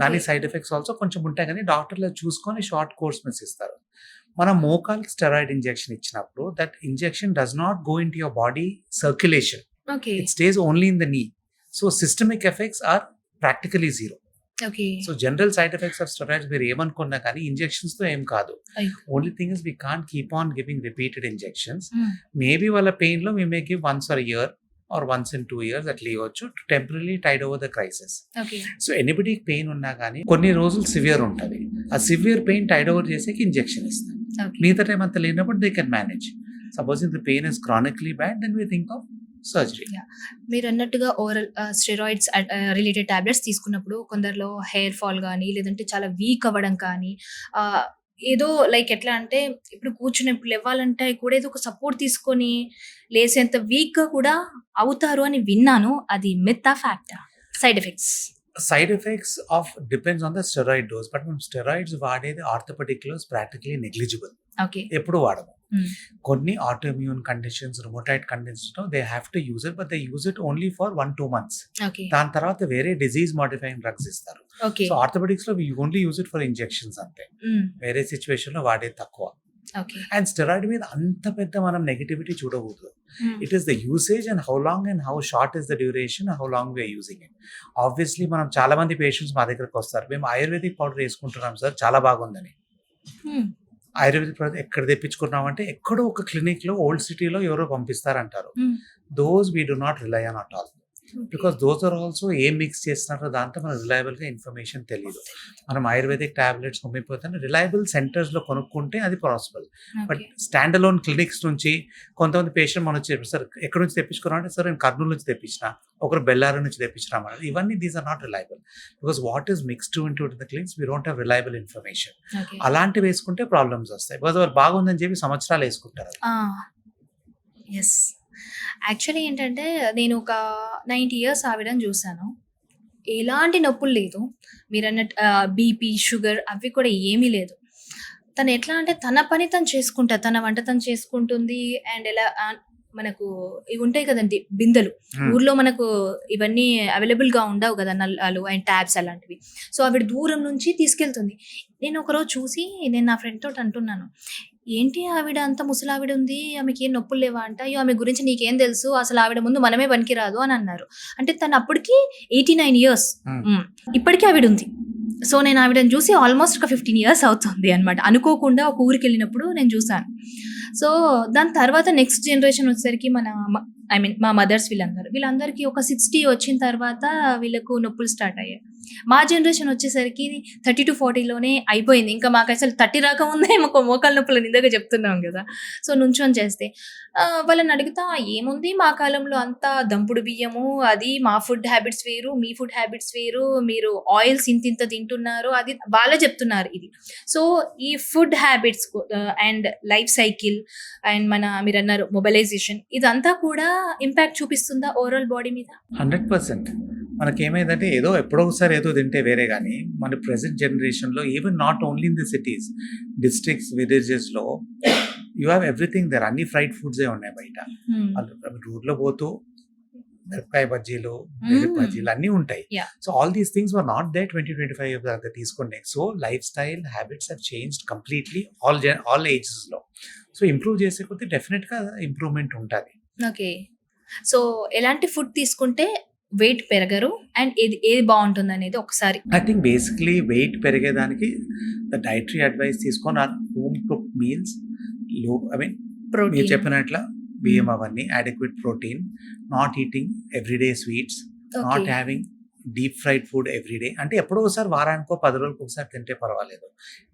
Speaker 2: దాని సైడ్ ఎఫెక్ట్స్ ఆల్సో కొంచెం ఉంటాయి, కానీ డాక్టర్లు చూసుకొని షార్ట్ కోర్స్ మెస్ ఇస్తారు. మనం మోకాల్కి స్టెరాయిడ్ ఇంజెక్షన్ ఇచ్చినప్పుడు that injection does not go into your body circulation,
Speaker 1: okay.
Speaker 2: It stays only in the knee. So systemic effects are practically zero.
Speaker 1: Okay.
Speaker 2: So general side effects of steroids మీరు ఏమనుకున్నా కానీ injections తో ఏం కాదు.
Speaker 1: అయ్యో.
Speaker 2: Only thing is we can't keep on giving repeated injections. Maybe వాళ్ళ pain లో we may give once for year or once in 2 years అట్లా ఇవ్వచ్చు, to temporary tide over the crisis.
Speaker 1: Okay.
Speaker 2: So ఎనీబడీకి pain ఉన్నా కానీ కొన్ని రోజులు severe ఉంటుంది, ఆ సివియర్ పెయిన్ టైడ్ ఓవర్ చేసేకి ఇంజెక్షన్ ఇస్తాం.
Speaker 1: ఓకే.
Speaker 2: మిగతా టైం అంత లేనప్పుడు they can manage. Supposing the pain is chronically bad, then we think of surgery.
Speaker 1: మీరు అన్నట్టుగా ఓరల్ స్టెరాయిడ్స్ రిలేటెడ్ టాబ్లెట్స్ తీసుకున్నప్పుడు కొందరిలో హెయిర్ ఫాల్ కానీ, లేదంటే చాలా వీక్ అవ్వడం కానీ, ఏదో లైక్ ఎట్లా అంటే ఇప్పుడు కూర్చున్నప్పుడు లేవాలంటే కూడా ఏదో ఒక సపోర్ట్ తీసుకొని లేసేంత వీక్ గా కూడా అవుతారు అని విన్నాను. అది మిత్ ఆ ఫ్యాక్టా? Side effects
Speaker 2: side effects of depends on the steroid dose. But మేము స్టెరాయిడ్స్ వాడేది ఆర్థోపెడిక్లో ప్రాక్టికలీ నెగ్లిజిబుల్.
Speaker 1: ఓకే.
Speaker 2: ఎప్పుడు వాడము. కొన్ని autoimmune conditions, rheumatoid conditions they have to use it, but they use it only for 1-2 months.
Speaker 1: Okay.
Speaker 2: దాని తర్వాత వేరే disease modifying drugs ఇస్తారు.
Speaker 1: ఓకే.
Speaker 2: సో ఆర్థోపెడిక్స్ లో only use it for injections అంతే. వేరే సిచ్యువేషన్ లో వాడేది తక్కువ.
Speaker 1: ఓకే.
Speaker 2: అండ్ స్టెరాయిడ్ మీద అంత పెద్ద మనం నెగిటివిటీ చూడకూడదు. It is the usage and how long and how short is the duration, how long we are using it. Obviously మనం చాలా మంది పేషెంట్స్ మా దగ్గరకు వస్తారు, మేము ఆయుర్వేదిక్ పౌడర్ వేసుకుంటున్నాం సార్ చాలా బాగుందని. ఆయుర్వేదిక్ పౌడర్ ఎక్కడ తెప్పించుకున్నామంటే ఎక్కడో ఒక క్లినిక్ లో ఓల్డ్ సిటీలో ఎవరో పంపిస్తారంటారు. Those we do not rely on at all, because those are also ఏం మిక్స్ చేస్తున్నారో దాంతో మనం రిలయబుల్గా ఇన్ఫర్మేషన్ తెలియదు. మనం ఆయుర్వేదిక్ టాబ్లెట్స్ హోమియోపతి రిలయబుల్ సెంటర్స్లో కొనుక్కుంటే అది possible. But stand alone clinics నుంచి కొంతమంది పేషెంట్ మనం వచ్చి సార్ ఎక్కడి నుంచి తెప్పించుకున్నామంటే సార్ నేను కర్నూలు నుంచి తెప్పించిన, ఒకరు బెల్లారి నుంచి తెప్పించినామన్నారు. ఇవన్నీ these are not reliable because what is mixed into the clinics we don't have reliable information. అలాంటివి వేసుకుంటే ప్రాబ్లమ్స్ వస్తాయి బికాస్ వారు బాగుందని చెప్పి సంవత్సరాలు వేసుకుంటారు.
Speaker 1: ఎస్, యాక్చువల్లీ ఏంటంటే నేను ఒక 90 years ఆవిడని చూశాను. ఎలాంటి నొప్పులు లేదు, మీరు అన్నట్టు బీపీ, షుగర్ అవి కూడా ఏమీ లేదు. తను ఎట్లా అంటే తన పని తను చేసుకుంటారు, తన వంట తను చేసుకుంటుంది. అండ్ ఎలా మనకు ఇవి ఉంటాయి కదండి బిందెలు, ఊర్లో మనకు ఇవన్నీ అవైలబుల్గా ఉండవు కదా, నల్లాలు అండ్ ట్యాబ్స్ అలాంటివి. సో ఆవిడ దూరం నుంచి తీసుకెళ్తుంది. నేను ఒకరోజు చూసి నేను నా ఫ్రెండ్ తోటి అంటున్నాను, ఏంటి ఆవిడ అంత ముసలావిడ ఉంది, ఆమెకి ఏం నొప్పులు లేవా అంట. అయ్యో ఆమె గురించి నీకేం తెలుసు, అసలు ఆవిడ ముందు మనమే పనికిరాదు అని అన్నారు. అంటే తను అప్పటికి 89 years, ఇప్పటికీ ఆవిడ ఉంది. సో నేను ఆవిడని చూసి ఆల్మోస్ట్ ఒక 15 years అవుతుంది అనమాట. అనుకోకుండా ఒక ఊరికి వెళ్ళినప్పుడు నేను చూసాను. సో దాని తర్వాత నెక్స్ట్ జనరేషన్ వచ్చేసరికి మా మదర్స్ వీళ్ళందరికీ ఒక 60 వచ్చిన తర్వాత వీళ్ళకు నొప్పులు స్టార్ట్ అయ్యాయి. మా జనరేషన్ వచ్చేసరికి 30 to 40లోనే అయిపోయింది. ఇంకా మాకు అసలు 30 రాకముందే మాకు మోకాల నొప్పులు ఇందాక చెప్తున్నాం కదా. సో నుంచొని చేస్తే వాళ్ళని అడుగుతా ఏముంది, మా కాలంలో అంతా దంపుడు బియ్యము, అది మా ఫుడ్ హ్యాబిట్స్ వేరు, మీ ఫుడ్ హ్యాబిట్స్ వేరు, మీరు ఆయిల్స్ ఇంత తింటున్నారు, అది వాళ్ళే చెప్తున్నారు ఇది. సో ఈ food habits and life cycle and మీరు అన్నారు మొబైలైజేషన్, ఇదంతా కూడా ఇంపాక్ట్ చూపిస్తుందా ఓవరాల్ బాడీ మీద?
Speaker 2: 100%. మనకేమైందంటే ఏదో ఎప్పుడో ఒకసారి ఏదో తింటే వేరే, కానీ మన ప్రెసెంట్ జనరేషన్లో even not only in the cities, districts, విలేజెస్లో యూ హ్యావ్ ఎవ్రీథింగ్ దేర్. అన్ని ఫ్రైడ్ ఫుడ్సే ఉన్నాయి బయట. రోడ్లో పోతూ మిరపకాయ బజ్జీలు, బజ్జీలు అన్నీ ఉంటాయి. So all these things were not they 20-25 years దాకా తీసుకునే. So lifestyle habits have changed completely all ఏజెస్లో. సో ఇంప్రూవ్ చేసే కొద్దీ డెఫినెట్గా ఇంప్రూవ్మెంట్ ఉంటుంది.
Speaker 1: ఓకే. సో ఎలాంటి ఫుడ్ తీసుకుంటే వెయిట్ పెరగరు అండ్ ఏది బాగుంటుంది అనేది ఒకసారి?
Speaker 2: ఐ థింక్ బేసిక్లీ వెయిట్ పెరిగేదానికి ద డైటరీ అడ్వైస్ తీసుకొని హోమ్ కుక్ మీల్స్, మీరు చెప్పినట్ల బియ్యం అవన్నీ, adequate protein, not eating everyday sweets, not having deep fried food everyday. అంటే ఎప్పుడో ఒకసారి వారానికో 10 రోజులకు ఒకసారి తింటే పర్వాలేదు.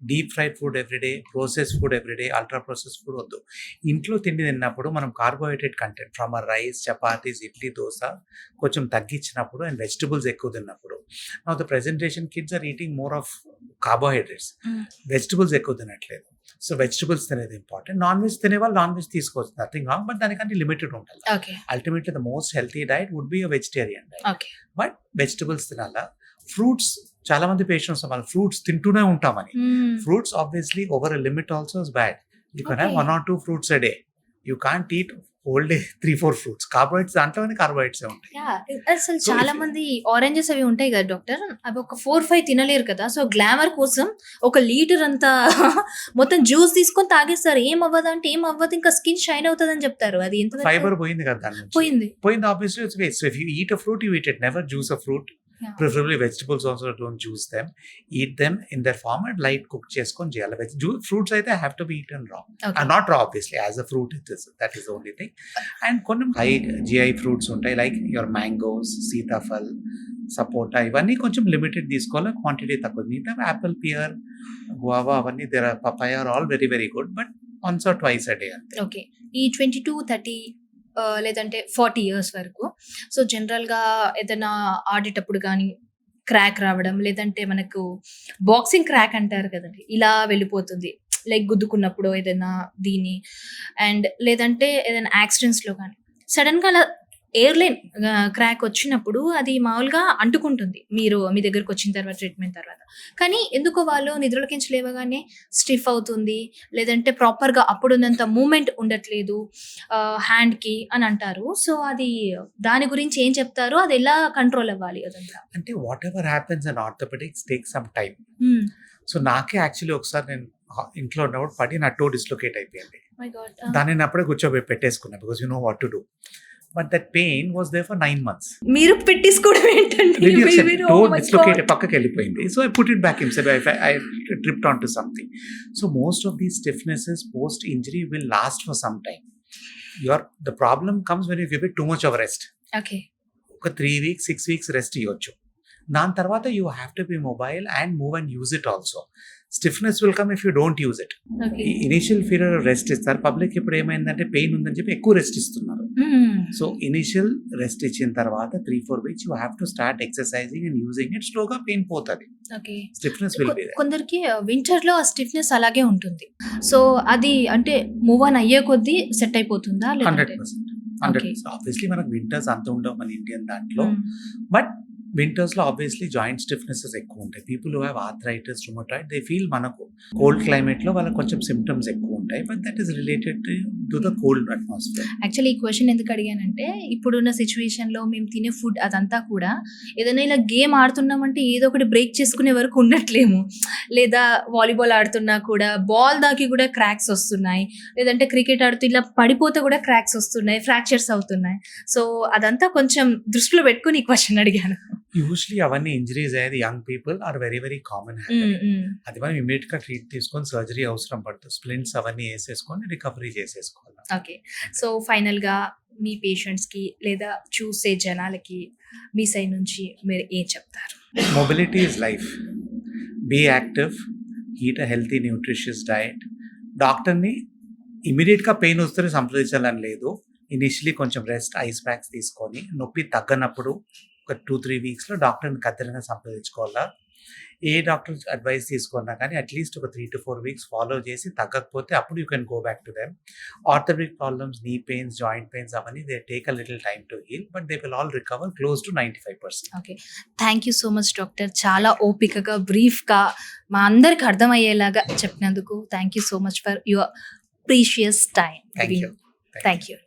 Speaker 2: Deep fried food everyday, process food everyday, ultra process food వద్దు. ఇంట్లో తిండి తిన్నప్పుడు మనం carbohydrate content from rice, chapatis, idli, dosa కొంచెం తగ్గించినప్పుడు అండ్ వెజిటబుల్స్ ఎక్కువ తిన్నప్పుడు. Now the presentation kids are eating more of carbohydrates, vegetables ఎక్కువ తినట్లేదు. సో వెజిటబుల్స్ తినేది ఇంపార్టెంట్. నాన్ వెజ్ తినే వాళ్ళు నాన్ వెజ్ తీసుకోవచ్చు, నథింగ్ రాంగ్, బట్ దానికంటే లిమిటెడ్ ఉండాలి. Ultimately the most healthy diet would be a vegetarian diet, but vegetables తినాలా. Fruits, చాలా మంది పేషెంట్స్ వాళ్ళు ఫ్రూట్స్ తింటూనే ఉంటామని. Fruits obviously over a limit also is bad. You can have 1 or 2 fruits a day. You can't eat whole day 3-4 fruits. Carbohydrates దాంట్లోనే carbohydrates ఉంటాయి.
Speaker 1: అసలు చాలా మంది ఆరెంజెస్ అవి ఉంటాయి కదా డాక్టర్, అవి ఒక 4-5 తినలేరు కదా. సో గ్లామర్ కోసం 1 లీటర్ అంతా మొత్తం జ్యూస్ తీసుకొని తాగేస్తారు. ఏం అవ్వదు అంటే ఏం అవ్వదు, ఇంకా స్కిన్ షైన్ అవుతుంది అని చెప్తారు. అది ఎంత
Speaker 2: ఫైబర్ పోయింది కదా, దాని నుంచి పోయింది. Obviously it's waste. So if you eat a fruit, you eat it, never juice a fruit. Preferably vegetables also, don't juice them. Eat them in their form and light cook cheskoni cheyali. Fruits aithe have to be eaten raw. And not raw obviously, as a fruit it is, that is the only thing. And konni high GI fruits untai, like your mangoes, sitafal, sapota, ivanni koncham limited teesukovala, quantity takku. Meeta apple, pear, guava, avanni there are, papaya are all very very good, but once or twice a day ante.
Speaker 1: Okay. ఈ 22-30 లేదంటే 40 years వరకు, so జనరల్గా ఏదైనా ఆడేటప్పుడు కానీ crack రావడం, లేదంటే మనకు బాక్సింగ్ క్రాక్ అంటారు కదండి, ఇలా వెళ్ళిపోతుంది, లైక్ గుద్దుకున్నప్పుడు ఏదైనా దీని, అండ్ లేదంటే ఏదైనా యాక్సిడెంట్స్లో కానీ సడన్గా అలా ఎయిర్‌లైన్ క్రాక్ వచ్చినప్పుడు అది మామూలుగా అంటుకుంటుంది. మీ దగ్గరకొచ్చిన తర్వాత ట్రీట్‌మెంట్ తర్వాత. కానీ ఎందుకో వాళ్ళు నిద్రలోకించి లేవగానే స్టిఫ్ అవుతుంది. లేదంటే ప్రాపర్‌గా అప్పుడున్నంత మూవ్‌మెంట్ ఉండట్లేదు హ్యాండ్‌కి అని అంటారు. సో, అది దాని గురించి ఏం చెప్తారు? అది ఎలా కంట్రోల్ అవ్వాలి అదంతా?
Speaker 2: అంటే whatever happens in orthopaedics take some time.
Speaker 1: Hmm.
Speaker 2: So, నాకే యాక్చువల్లీ ఒకసారి నేను ఇంట్లో ఉన్నప్పుడు పడి నా టో డిస్‌లొకేట్ అయిపోయింది.
Speaker 1: My god!
Speaker 2: దాన్ని నేను అప్పుడే పెట్టేసుకున్నా because you know what to do. But that pain was there for 9 months.
Speaker 1: మీరు పెట్టేసుకోవడం ఏంటండి?
Speaker 2: Toe
Speaker 1: oh my
Speaker 2: dislocate
Speaker 1: god!
Speaker 2: పక్కకెళ్ళిపోయింది. So, I put it back inside. I tripped on to something. So, most of these స్టిఫ్‌నెసెస్ post injury will last for some time. The problem comes when you give it too much of rest.
Speaker 1: Okay.
Speaker 2: ఒక 3 weeks, 6 weeks rest ఇవ్వచ్చు. దాని తర్వాత you have to be mobile and move and use it also. Stiffness will come if you don't use it.
Speaker 1: Okay.
Speaker 2: Initial period rest ఇస్తారు. Public ఇప్పుడు ఏమైందంటే pain ఉందని చెప్పి ఎక్కువ రెస్ట్ ఇస్తున్నారు.
Speaker 1: హ్మ్.
Speaker 2: సో, ఇనీషియల్ రెస్ట్ ఇచ్చిన తర్వాత 3-4 weeks you have to start exercising and using it. స్లోగా పెయిన్ పోతది.
Speaker 1: Okay.
Speaker 2: Stiffness will be there.
Speaker 1: కొందరికి వింటర్‌లో ఆ స్టిఫ్‌నెస్ అలాగే ఉంటుంది. సో, అది అంటే మూవ్ ఆన్ అయ్యే కొద్దీ సెట్ అయిపోతుందా? లేదంటే
Speaker 2: 100%.
Speaker 1: ఓకే.
Speaker 2: ఆబ్వియస్లీ మనకు వింటర్స్ అంత ఉండవు మన ఇండియన్ దాంట్లో.
Speaker 1: హ్మ్.
Speaker 2: బట్ వింటర్స్‌లో ఆబ్వియస్లీ జాయింట్ స్టిఫ్‌నెసెస్ ఎక్కువ ఉంటాయి. People who have arthritis, rheumatoid they feel మనకు కోల్డ్ క్లైమేట్‌లో వాళ్ళకి కొంచెం సిమ్టమ్స్ ఎక్కువ ఉంటాయి. But that is related to the cold atmosphere.
Speaker 1: Actually ఈ క్వెషన్ ఎందుకు అడిగానంటే, ఇప్పుడున్న సిట్యుయేషన్‌లో మేము తినే ఫుడ్ అదంతా కూడా ఏదైనా ఇలా గేమ్ ఆడుతున్నామంటే ఏదో ఒకటి బ్రేక్ చేసుకునే వరకు ఉండట్లేము. లేదా వాలీబాల్ ఆడుతున్నా కూడా బాల్ దాకి కూడా క్రాక్స్ వస్తున్నాయి. లేదంటే క్రికెట్ ఆడుతూ ఇలా పడిపోతే కూడా క్రాక్స్ వస్తున్నాయి. ఫ్రాక్చర్స్ అవుతున్నాయి. సో, అదంతా కొంచెం దృష్టిలో పెట్టుకొని ఈ క్వెషన్ అడిగాను.
Speaker 2: యూజువల్లీ అవన్నీ ఇంజరీస్ అయ్యేది young people are very very common
Speaker 1: hmm.
Speaker 2: Happening.
Speaker 1: Hmm.
Speaker 2: అది మనం ఇమ్మీడియేట్‌గా ట్రీట్ తీసుకొని సర్జరీ అవసరం పడుతుంది. స్ప్లింట్స్ అవన్నీ ఏసేసుకొని రికవరీ చేసేసుకోవాలి.
Speaker 1: ఓకే. సో, ఫైనల్‌గా మీ పేషెంట్స్‌కి లేదా చూసే జనాలకి మీ సైడ్ నుంచి మీరు ఏం చెప్తారు?
Speaker 2: Mobility is life. Be active, eat a healthy nutritious diet. డాక్టర్‌ని ఇమ్మీడియేట్‌గా పెయిన్ వస్తేనే సంప్రదించాలని లేదు. ఇనీషియల్లీ కొంచెం రెస్ట్, ఐస్ ప్యాక్స్ తీసుకొని నొప్పి తగ్గనప్పుడు ఒక 2-3 వీక్స్‌లో డాక్టర్‌ని ఖచ్చితంగా సంప్రదించుకోవాలా. ఏ డాక్టర్ అడ్వైస్ తీసుకున్నా కానీ అట్‌లీస్ట్ ఒక 3-4 వీక్స్ ఫాలో చేసి తగ్గకపోతే అప్పుడు you can go back to them. Orthopaedic problems, knee pains, joint pains అవన్నీ they take a little time to heal but they will all recover close to 95%.
Speaker 1: Okay. Thank you so much doctor. చాలా ఓపికగా, బ్రీఫ్‌గా మా అందరికి అర్థమయ్యేలాగా చెప్పినందుకు thank you so much for your precious time.
Speaker 2: Thank you.
Speaker 1: Thank you.